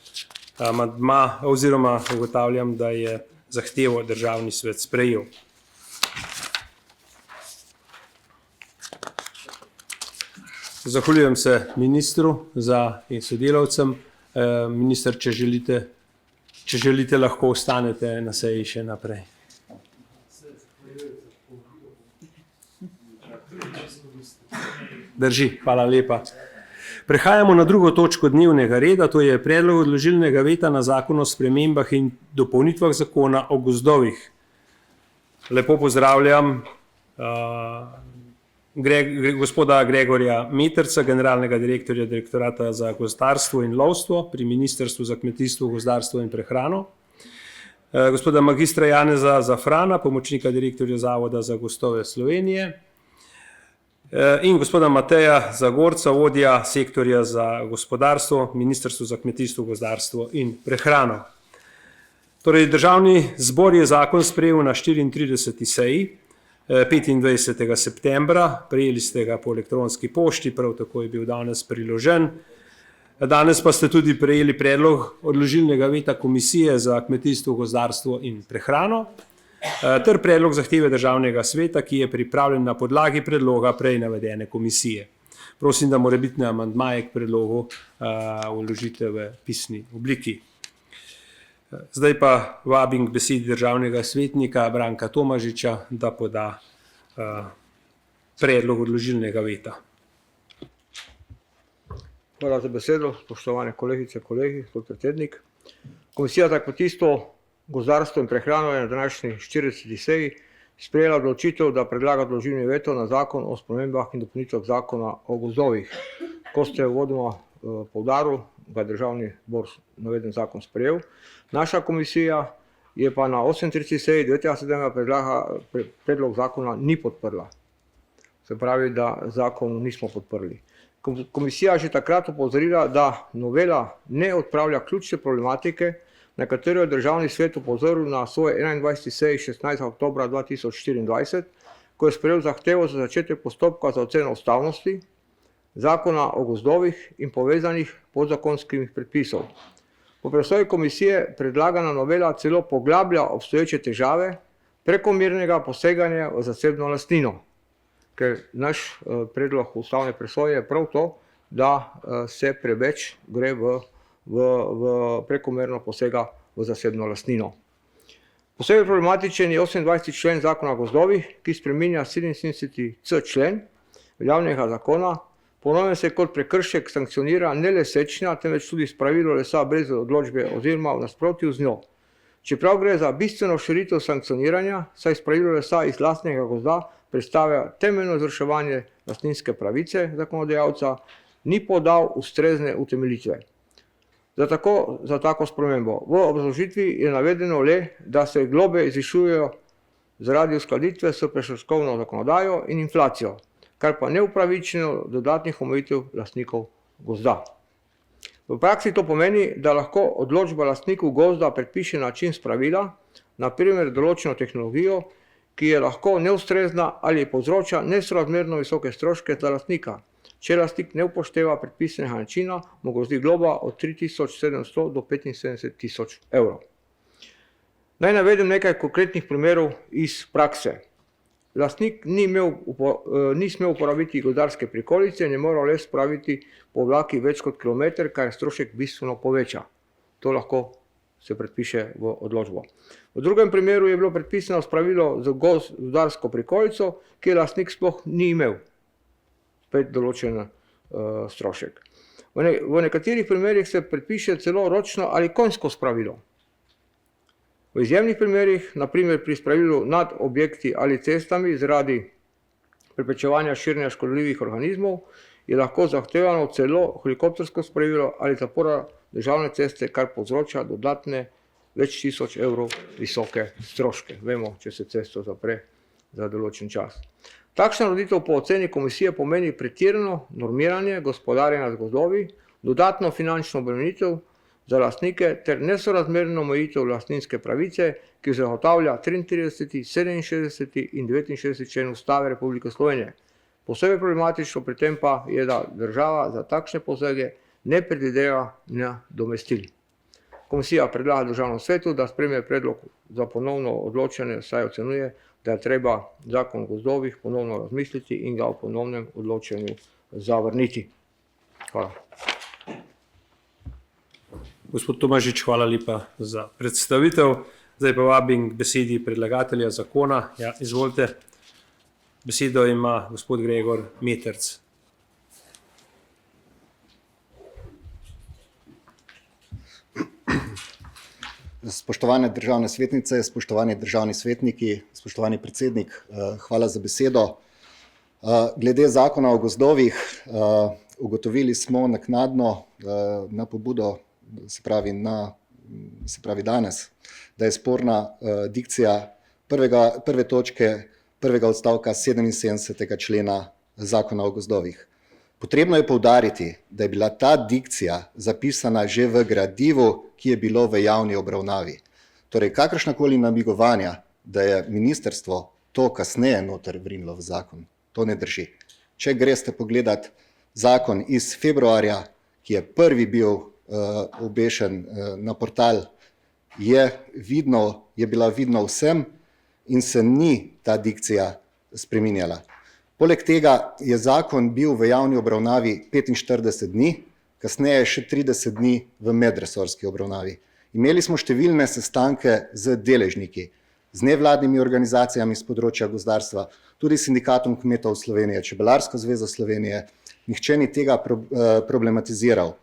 amandma oziroma ugotavljam, da je zahtevo državni svet sprejel. Zahvaljujem se ministru in sodelavcem. Minister, če želite, lahko ostanete na seji še naprej. Drži, hvala lepa. Prehajamo na drugo točko dnevnega reda, to je predlog odložilnega veta na zakon o spremembah in dopolnitvah zakona o gozdovih. Lepo pozdravljam gospoda Gregorja Meterca, generalnega direktorja Direktorata za gozdarstvo in lovstvo pri Ministrstvu za kmetijstvo, gozdarstvo in prehrano, gospoda magistra Janeza Zafrana, pomočnika direktorja Zavoda za gozdove Slovenije, in gospoda Mateja Zagorca, vodja sektorja za gospodarstvo, Ministrstvo za kmetijstvo, gozdarstvo in prehrano. Torej, Državni zbor je zakon sprejel na 34. seji 25. septembra, prejeli ste ga po elektronski pošti, prav tako je bil danes priložen. Danes pa ste tudi prejeli predlog odložilnega veta Komisije za kmetijstvo, gozdarstvo in prehrano ter predlog zahteve Državnega sveta, ki je pripravljen na podlagi predloga prej navedene komisije. Prosim, da morebitne amandmaje k predlogu vložite v pisni obliki. Zdaj pa vabim k besedi državnega svetnika Branka Tomažiča, da poda predlog odložilnega veta. Hvala za besedo, spoštovane kolegice, kolegi, podpredsednik. Komisija za kmetijstvo, gozdarstvo in prehrano je na današnji 40. seji sprejela odločitev, da predlaga odložilni veto na zakon o spremembah in dopolnitvah zakona o gozdovih. Ko ste uvodoma poudarili, da je državni zbor naveden zakon sprejel. Naša komisija je pa na 38. seji 9. septembra predlog zakona ni podprla. Se pravi, da zakon nismo podprli. Komisija že takrat opozorila, da novela ne odpravlja ključne problematike, na katero je državni svet opozoril na svoje 21. seji 16. oktobra 2024, ko je sprejel zahtevo za začetek postopka za oceno ustavnosti zakona o gozdovih in povezanih podzakonskih predpisov. Po presoji komisije predlagana novela celo poglablja obstoječe težave prekomernega poseganja v zasebno lastnino, ker naš predlog ustavne presoje je prav to, da se preveč gre v prekomerno posega v zasebno lastnino. Posebej problematičen je 28. člen zakona o gozdovih, ki spreminja 77.c člen veljavnega zakona. Po novem se kot prekršek sankcionira ne le sečnja, temveč tudi spravilo lesa brez odločbe oziroma v nasprotju z njo. Čeprav gre za bistveno širitev sankcioniranja, saj spravilo lesa iz lastnega gozda predstavlja temeljno izvrševanje lastninske pravice zakonodajalca, ni podal ustrezne utemeljitve za tako spremembo. V obrazložitvi je navedeno le, da se globe izvišujejo zaradi uskladitve s prekrškovno zakonodajo in inflacijo, kar pa neupravičeno dodatnih omejitev lastnikov gozda. V praksi to pomeni, da lahko odločba lastniku gozda predpiše način spravila, na primer določeno tehnologijo, ki je lahko neustrezna ali povzroča nesorazmerno visoke stroške za lastnika. Če lastnik ne upošteva predpisanega načina, mu grozi globa od 3.700 do 75.000 evrov. Naj navedem nekaj konkretnih primerov iz prakse. Lastnik ni smel uporabiti gozdarske prikolice, ne moral le spraviti po vlaki več kot kilometer, kar strošek bistveno poveča. To lahko se predpiše v odločbo. V drugem primeru je bilo predpisano spravilo z gozdarsko prikolico, ki je lastnik sploh ni imel. Spet določen strošek. V nekaterih primerih se predpiše celo ročno ali konjsko spravilo. V izjemnih primerih, na primer pri spravilu nad objekti ali cestami zaradi preprečevanja širjenja škodljivih organizmov, je lahko zahtevano celo helikoptersko spravilo ali zapora državne ceste, kar povzroča dodatne več tisoč evrov visoke stroške. Vemo, če se cesto zapre za določen čas. Takšna ureditev po oceni komisije pomeni pretirano normiranje gospodarjenja z gozdovi, dodatno finančno obremenitev za lastnike ter nesorazmerno omejitev lastninske pravice, ki zagotavlja 33., 67. in 69. člen Ustave Republike Slovenije. Posebej problematično pri tem pa je, da država za takšne posege ne predvideva nadomestil. Komisija predlaga Državnemu svetu, da sprejme predlog za ponovno odločanje, saj ocenjuje, da je treba zakon o gozdovih ponovno razmisliti in ga v ponovnem odločanju zavrniti. Hvala. Gospod Tomažič, hvala lepa za predstavitev. Zdaj pa vabim k besedi predlagatelja zakona. Ja, izvolite. Besedo ima gospod Gregor Meterc. Spoštovane državne svetnice, spoštovani državni svetniki, spoštovani predsednik, hvala za besedo. Glede zakona o gozdovih, ugotovili smo naknadno na pobudo, se pravi danes, da je sporna dikcija prve točke prvega odstavka 77. člena zakona o gozdovih. Potrebno je poudariti, da je bila ta dikcija zapisana že v gradivu, ki je bilo v javni obravnavi. Torej, kakršnakoli namigovanja, da je ministrstvo to kasneje noter vrinilo v zakon, to ne drži. Če greste pogledat zakon iz februarja, ki je prvi bil obešen na portal, je bila vidno vsem in se ni ta dikcija spreminjala. Poleg tega je zakon bil v javni obravnavi 45 dni, kasneje še 30 dni v medresorski obravnavi. Imeli smo številne sestanke z deležniki, z nevladnimi organizacijami z področja gozdarstva, tudi Sindikatom kmetov Slovenije, Čebelarsko zvezo Slovenije, nihče ni tega problematiziral.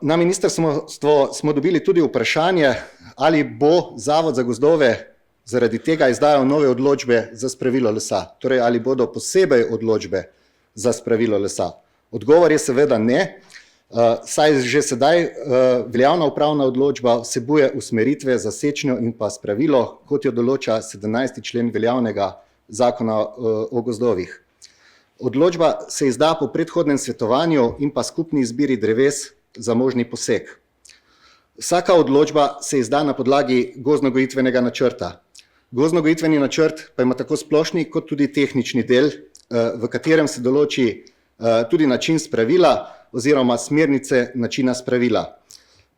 Na ministrstvo smo dobili tudi vprašanje, ali bo Zavod za gozdove zaradi tega izdajal nove odločbe za spravilo lesa, torej ali bodo posebej odločbe za spravilo lesa. Odgovor je seveda ne, saj že sedaj veljavna upravna odločba vsebuje usmeritve za sečnjo in pa spravilo, kot jo določa 17. člen veljavnega zakona o gozdovih. Odločba se izda po predhodnem svetovanju in pa skupni izbiri dreves za možni poseg. Vsaka odločba se izda na podlagi gozdno-gojitvenega načrta. Gozdno-gojitveni načrt pa ima tako splošni kot tudi tehnični del, v katerem se določi tudi način spravila oziroma smernice načina spravila.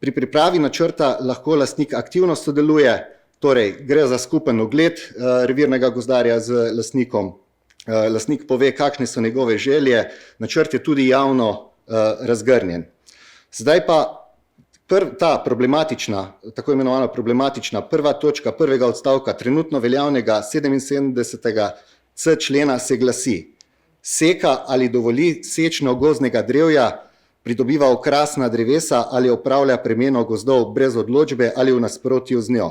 Pri pripravi načrta lahko lastnik aktivno sodeluje, torej gre za skupen ogled revirnega gozdarja z lastnikom. Lastnik pove, kakšne so njegove želje, načrt je tudi javno razgrnjen. Zdaj pa ta problematična, tako imenovana problematična prva točka prvega odstavka trenutno veljavnega 77. c člena se glasi: seka ali dovoli sečno gozdnega drevja, pridobiva okrasna drevesa ali opravlja premeno gozdov brez odločbe ali v nasprotju z njo.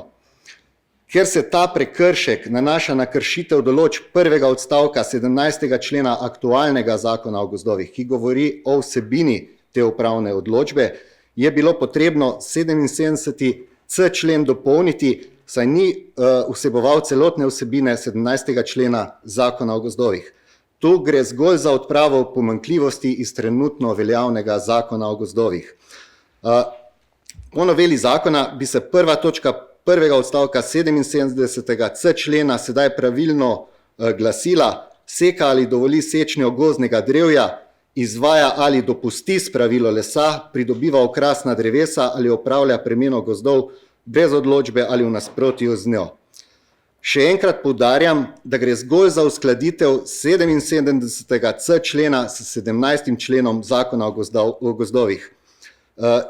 Ker se ta prekršek nanaša na kršitev določb prvega odstavka 17. člena aktualnega zakona o gozdovih, ki govori o vsebini te upravne odločbe, je bilo potrebno 77. c člen dopolniti, saj ni vseboval celotne vsebine 17. člena zakona o gozdovih. Tu gre zgolj za odpravo pomanjkljivosti iz trenutno veljavnega zakona o gozdovih. Po noveli zakona bi se prva točka prvega odstavka 77. c člena sedaj pravilno glasila: seka ali dovoli sečnjo gozdnega drevja, izvaja ali dopusti spravilo lesa, pridobiva okrasna drevesa ali opravlja premeno gozdov brez odločbe ali v nasprotju z njo. Še enkrat poudarjam, da gre zgolj za uskladitev 77. c člena s 17. členom zakona o gozdovih.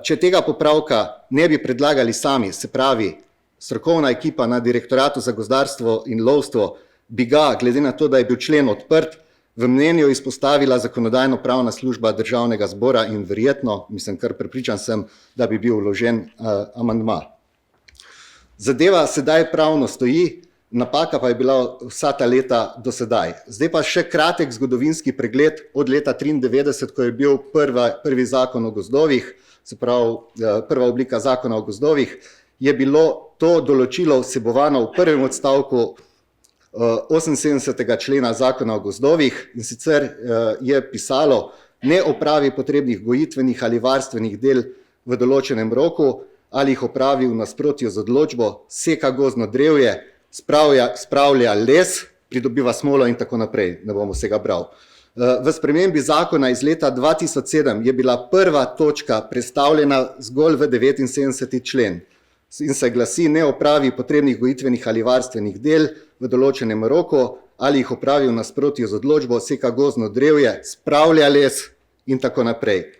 Če tega popravka ne bi predlagali sami, se pravi strokovna ekipa na Direktoratu za gozdarstvo in lovstvo, bi ga, glede na to, da je bil člen odprt, v mnenju izpostavila Zakonodajno-pravna služba Državnega zbora in verjetno, kar prepričan sem, da bi bil vložen amandma. Zadeva sedaj pravno stoji, napaka pa je bila vsa ta leta do sedaj. Zdaj pa še kratek zgodovinski pregled od leta 1993, ko je bil prvi zakon o gozdovih, se pravi prva oblika zakona o gozdovih, je bilo to določilo vsebovano v prvem odstavku 78. člena zakona o gozdovih, in sicer je pisalo: ne opravi potrebnih gojitvenih ali varstvenih del v določenem roku ali jih opravi v nasprotju z odločbo, seka gozdno drevje, spravlja les, pridobiva smolo in tako naprej, ne bom vsega bral. V spremembi zakona iz leta 2007 je bila prva točka prestavljena zgolj v 79. člen in se glasi: ne opravi potrebnih gojitvenih ali varstvenih del v določenem roku ali jih opravi v nasprotju z odločbo, seka gozdno drevje, spravlja les in tako naprej.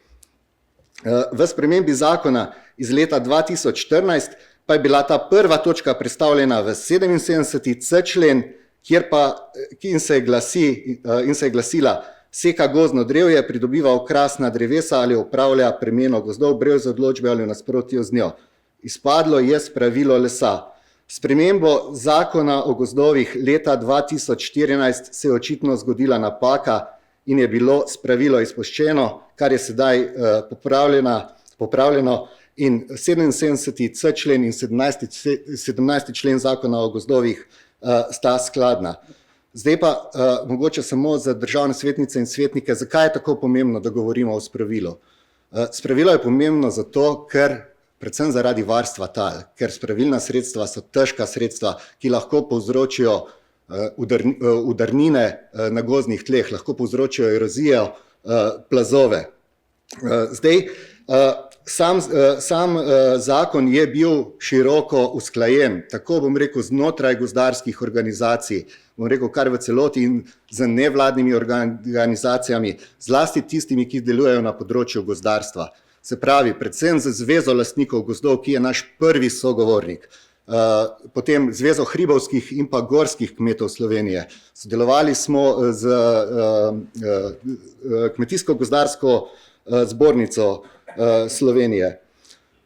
V spremembi zakona iz leta 2014 pa je bila ta prva točka prestavljena v 77. člen, in se je glasila: seka gozdno drevje, pridobiva okrasna drevesa ali opravlja premeno gozdov brez odločbe ali v nasprotju z njo. Izpadlo je spravilo lesa. Spremembo zakona o gozdovih leta 2014 se je očitno zgodila napaka in je bilo spravilo izpuščeno, kar je sedaj popravljeno, in 77. člen in 17. člen zakona o gozdovih sta skladna. Zdaj pa mogoče samo za državne svetnice in svetnike, zakaj je tako pomembno, da govorimo o spravilu. Spravilo je pomembno zato, ker predvsem zaradi varstva tal, ker spravilna sredstva so težka sredstva, ki lahko povzročijo udarnine na gozdnih tleh, lahko povzročijo erozijo, plazove. Zdaj, sam zakon je bil široko usklajen, tako bom rekel znotraj gozdarskih organizacij, bom rekel kar v celoti, in z nevladnimi organizacijami, zlasti tistimi, ki delujejo na področju gozdarstva. Se pravi, predvsem z Zvezo lastnikov gozdov, ki je naš prvi sogovornik, potem Zvezo hribovskih in pa gorskih kmetov Slovenije. Sodelovali smo z Kmetijsko-gozdarsko zbornico Slovenije.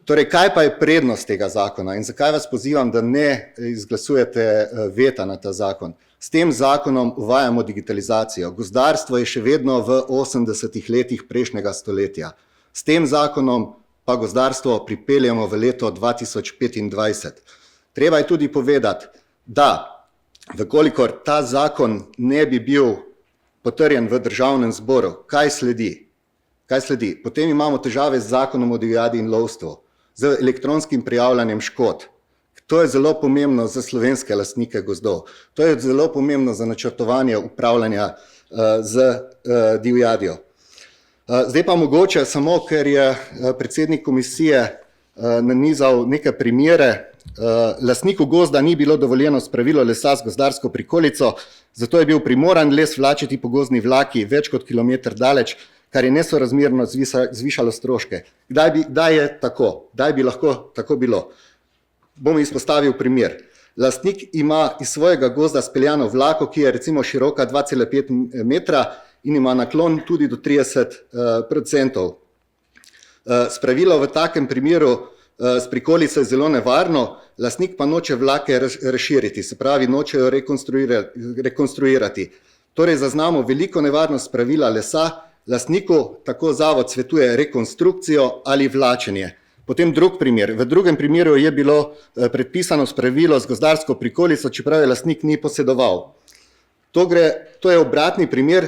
Torej, kaj pa je prednost tega zakona in zakaj vas pozivam, da ne izglasujete veta na ta zakon? S tem zakonom uvajamo digitalizacijo. Gozdarstvo je še vedno v 80. letih prejšnjega stoletja. S tem zakonom pa gozdarstvo pripeljamo v leto 2025. Treba je tudi povedati, da vkolikor ta zakon ne bi bil potrjen v državnem zboru, kaj sledi? Potem imamo težave z zakonom o divjadi in lovstvu, z elektronskim prijavljanjem škod. To je zelo pomembno za slovenske lastnike gozdov. To je zelo pomembno za načrtovanje upravljanja z divjadjo. Zdaj pa mogoče samo, ker je predsednik komisije nanizal neke primere. Lastniku gozda ni bilo dovoljeno spravilo lesa z gozdarsko prikolico, zato je bil primoran les vlačiti po gozdni vlaki več kot kilometer daleč, kar je nesorazmerno zvišalo stroške. Kdaj je tako? Kdaj bi lahko tako bilo? Bom izpostavil primer. Lastnik ima iz svojega gozda speljano vlako, ki je recimo široka 2,5 metra in ima naklon tudi do 30%. Spravilo v takem primeru s prikolico je zelo nevarno, lastnik pa noče vlake razširiti, se pravi noče jo rekonstruirati. Torej zaznamo veliko nevarnost spravila lesa, lastniku tako zavod svetuje rekonstrukcijo ali vlačenje. Potem drug primer. V drugem primeru je bilo predpisano spravilo z gozdarsko prikolico, čeprav je lastnik ni posedoval. To je obratni primer,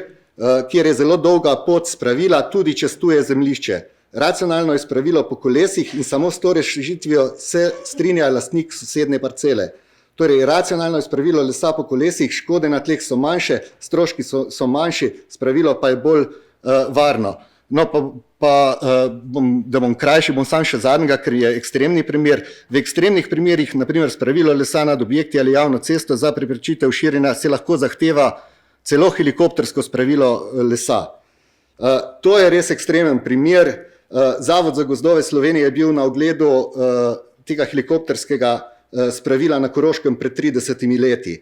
kjer je zelo dolga pot spravila tudi čez tuje zemljišče. Racionalno je spravilo po kolesih in samo s to rešitvijo se strinja lastnik sosednje parcele. Torej, racionalno je spravilo lesa po kolesih, škode na tleh so manjše, stroški so manjši, spravilo pa je bolj varno. No, da bom krajši, bom sam še zadnjega, ker je ekstremni primer. V ekstremnih primerih, naprimer spravilo lesa nad objekti ali javno cesto za preprečitev širjenja, se lahko zahteva celo helikoptersko spravilo lesa. To je res ekstremen primer. Zavod za gozdove Slovenije je bil na ogledu tega helikopterskega spravila na Koroškem pred 30 leti.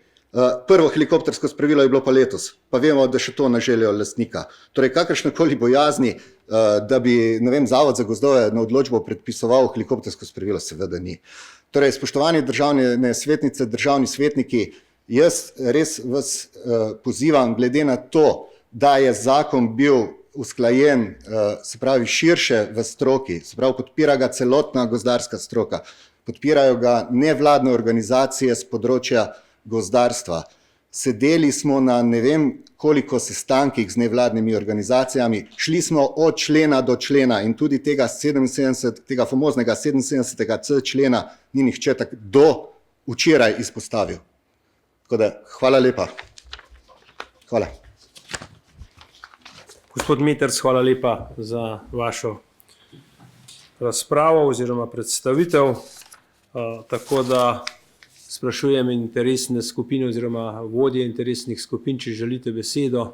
Prvo helikoptersko spravilo je bilo pa letos, pa vemo, da še to na željo lastnika. Torej, kakršnekoli bojazni, da bi, ne vem, Zavod za gozdove na odločbo predpisoval helikoptersko spravilo, seveda ni. Torej, spoštovani državne svetnice, državni svetniki, jaz res vas pozivam, glede na to, da je zakon bil usklajen, se pravi širše v stroki, se pravi podpira ga celotna gozdarska stroka, podpirajo ga nevladne organizacije z področja gozdarstva. Sedeli smo na ne vem koliko sestankih z nevladnimi organizacijami, šli smo od člena do člena in tudi tega famoznega 77c člena ni nihče tako do včeraj izpostavil. Tako da, hvala lepa. Hvala. Gospod Meterc, hvala lepa za vašo razpravo oziroma predstavitev. Tako da sprašujem interesne skupine oziroma vodje interesnih skupin, če želite besedo.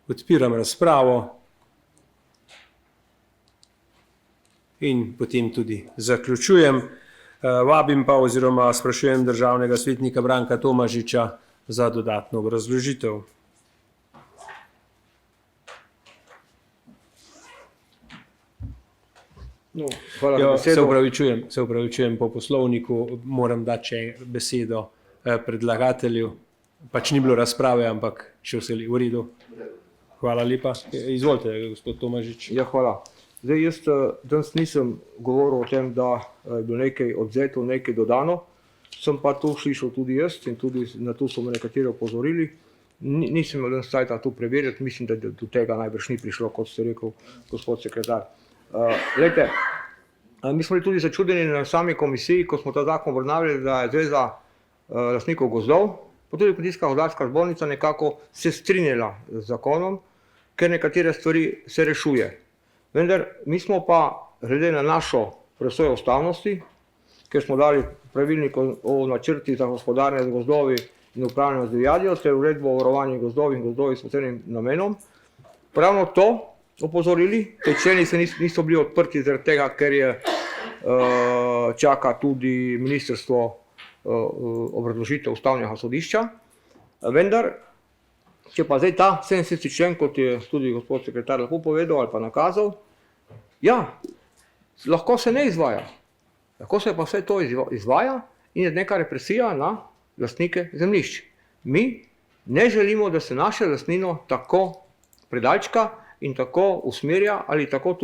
Odpiram razpravo in potem tudi zaključujem. Vabim pa oziroma sprašujem državnega svetnika Branka Tomažiča za dodatno obrazložitev. No, hvala za Ja, besedo. se upravičujem po poslovniku, moram dati še besedo predlagatelju. Pač ni bilo razprave, ampak še vse v redu. Hvala lepa. Izvolite, gospod Tomažič. Ja, hvala. Zdaj, jaz danes nisem govoril o tem, da je bilo nekaj odvzeto, nekaj dodano. Sem pa to slišal tudi jaz in tudi na to so me nekateri opozorili. Nisem imel danes cajta to preveriti, mislim, da do tega najbrž ni prišlo, kot ste rekel, gospod sekretar. Glejte, mi smo bili tudi začudeni na sami komisiji, ko smo ta zakon obravnavali, da je Zveza lastnikov gozdov, pa tudi Kmetijska gozdarska zbornica nekako se strinjala z zakonom, ker nekatere stvari se rešuje. Vendar mi smo pa glede na našo presojo ustavnosti, ker smo dali pravilnik o načrtih za gospodarjenje z gozdovi in upravljanje z divjadjo ter uredbo o varovanju gozdov in gozdovi s posebnim namenom, pravno to opozorili, te členi se niso bili odprti zaradi tega, ker je čaka tudi ministrstvo obrazložitev ustavnega sodišča. Vendar, če pa zdaj ta 70. člen, kot je tudi gospod sekretar lepo povedal ali pa nakazal, ja, lahko se ne izvaja. Lahko se pa vse to izvaja in je neka represija na lastnike zemljišč. Mi ne želimo, da se naše lastnino tako predalčka in tako usmerja ali tako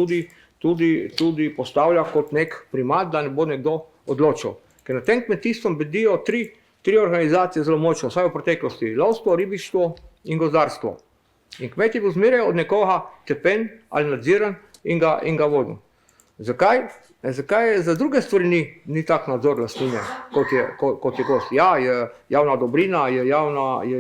tudi postavlja kot nek primat, da ne bo nekdo odločil. Ker na tem kmetijstvom bedijo tri organizacije zelo močno, vsaj v preteklosti: lovstvo, ribištvo in gozdarstvo. In kmetje bo zmeraj od nekoga tepen ali nadziran in ga voden. Zakaj? Zakaj za druge stvari ni tak nadzor lastnine, kot je gozd? Ja, je javna dobrina, je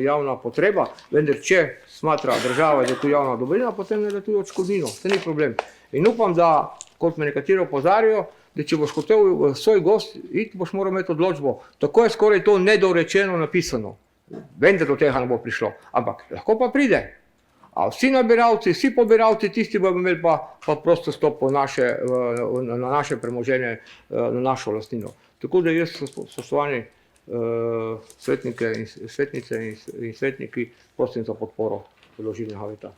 javna potreba, vendar če smatra država, da je tu javna dobrina, potem ne da tu odškodnino, to ni problem. In upam, da, kot me nekateri opozarjajo, da če boš hotel v svoj gozd iti, boš moral imeti odločbo. Tako je skoraj to nedorečeno napisano. Vem, da do tega ne bo prišlo, ampak lahko pa pride. A vsi nabiralci, vsi pobiralci, tisti bodo imeli pa prosto stop na naše premoženje, na našo lastnino. Tako da jaz, spoštovani svetnike in svetnice in svetniki, prosim za podporo predloženega veta.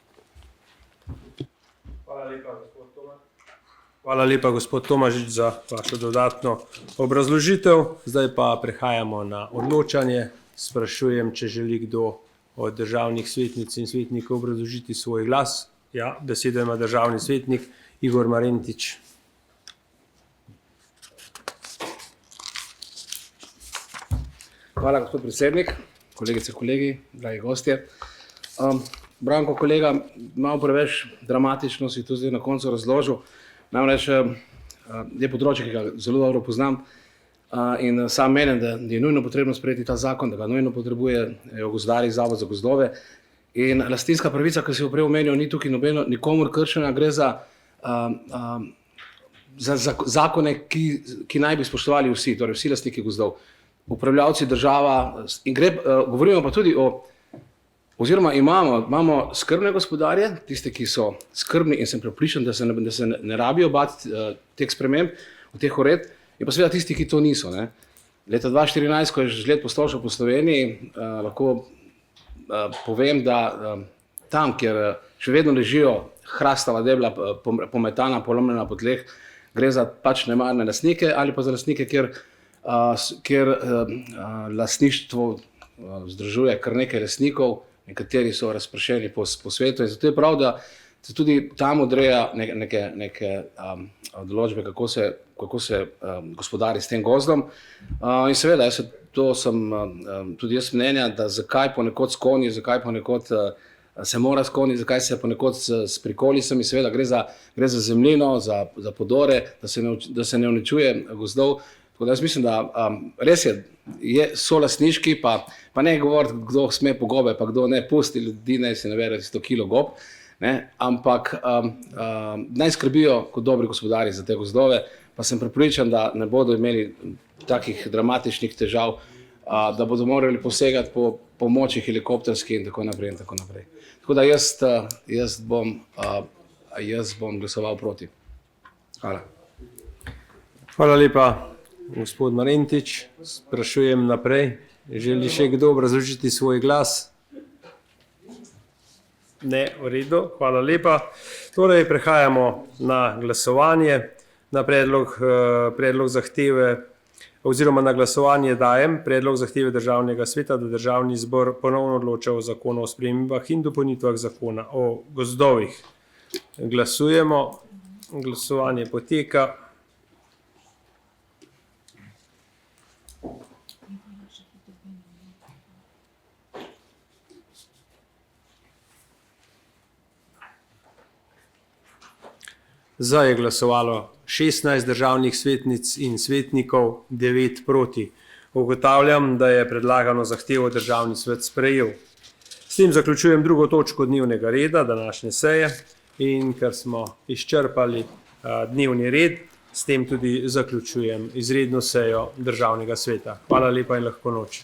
Hvala lepa, gospod Tomažič, za vašo dodatno obrazložitev. Zdaj pa prehajamo na odločanje. Sprašujem, če želi kdo od državnih svetnic in svetnikov obrazložiti svoj glas. Ja, besedo ima državni svetnik Igor Marentič. Hvala, gospod predsednik, kolegice, kolegi, dragi gostje. Branko, kolega, malo preveč dramatično si to zdaj na koncu razložil. Namreč je področje, ki ga zelo dobro poznam, in sam menim, da je nujno potrebno sprejeti ta zakon, da ga nujno potrebujejo gozdarji, Zavod za gozdove. In lastninska pravica, ki si jo prej omenil, ni tukaj nikomur kršena, gre za zakone, ki naj bi spoštovali vsi, torej vsi lastniki gozdov, upravljavci, država, in govorimo pa tudi oziroma imamo skrbne gospodarje, tiste, ki so skrbni, in sem prepričan, da se ne rabijo bati teh sprememb, teh uredb, in pa seveda tisti, ki to niso. Leta 2014, ko je žled poslošal po Sloveniji, lahko povem, da tam, kjer še vedno ležijo hrastava debla pometana, polomljena po tleh, gre za pač nemarne lastnike ali pa za lastnike, kjer lastništvo združuje kar nekaj lastnikov, nekateri so razpršeni po svetu in zato je prav, da se tudi tam odreja neke določbe, kako se gospodari s tem gozdom. In seveda, sem tudi jaz mnenja, da zakaj ponekod s konji, zakaj ponekod se mora s konji, zakaj se ponekod s prikolicami, seveda gre za zemljino, za podore, da se ne uničuje gozdov. Tako da jaz mislim, da res so lastniški, pa ne govoriti, kdo sme po gobe, pa kdo ne, pusti ljudi, naj si nabere 100 kilo gob, ne, ampak naj skrbijo kot dobri gospodari za te gozdove, pa sem prepričan, da ne bodo imeli takih dramatičnih težav, da bodo morali posegati po pomoči helikopterski in tako naprej in tako naprej. Tako da jaz bom glasoval proti. Hvala. Hvala lepa, gospod Marentič. Sprašujem naprej. Želi še kdo obrazložiti svoj glas? Ne, v redu. Hvala lepa. Torej, prehajamo na glasovanje. Na predlog zahteve oziroma na glasovanje dajem predlog zahteve Državnega sveta, da Državni zbor ponovno odloča o zakonu o spremembah in dopolnitvah zakona o gozdovih. Glasujemo. Glasovanje poteka. Za je glasovalo 16 državnih svetnic in svetnikov, 9 proti. Ugotavljam, da je predlagano zahtevo Državni svet sprejel. S tem zaključujem drugo točko dnevnega reda današnje seje in ker smo izčrpali dnevni red, s tem tudi zaključujem izredno sejo Državnega sveta. Hvala lepa in lahko noč.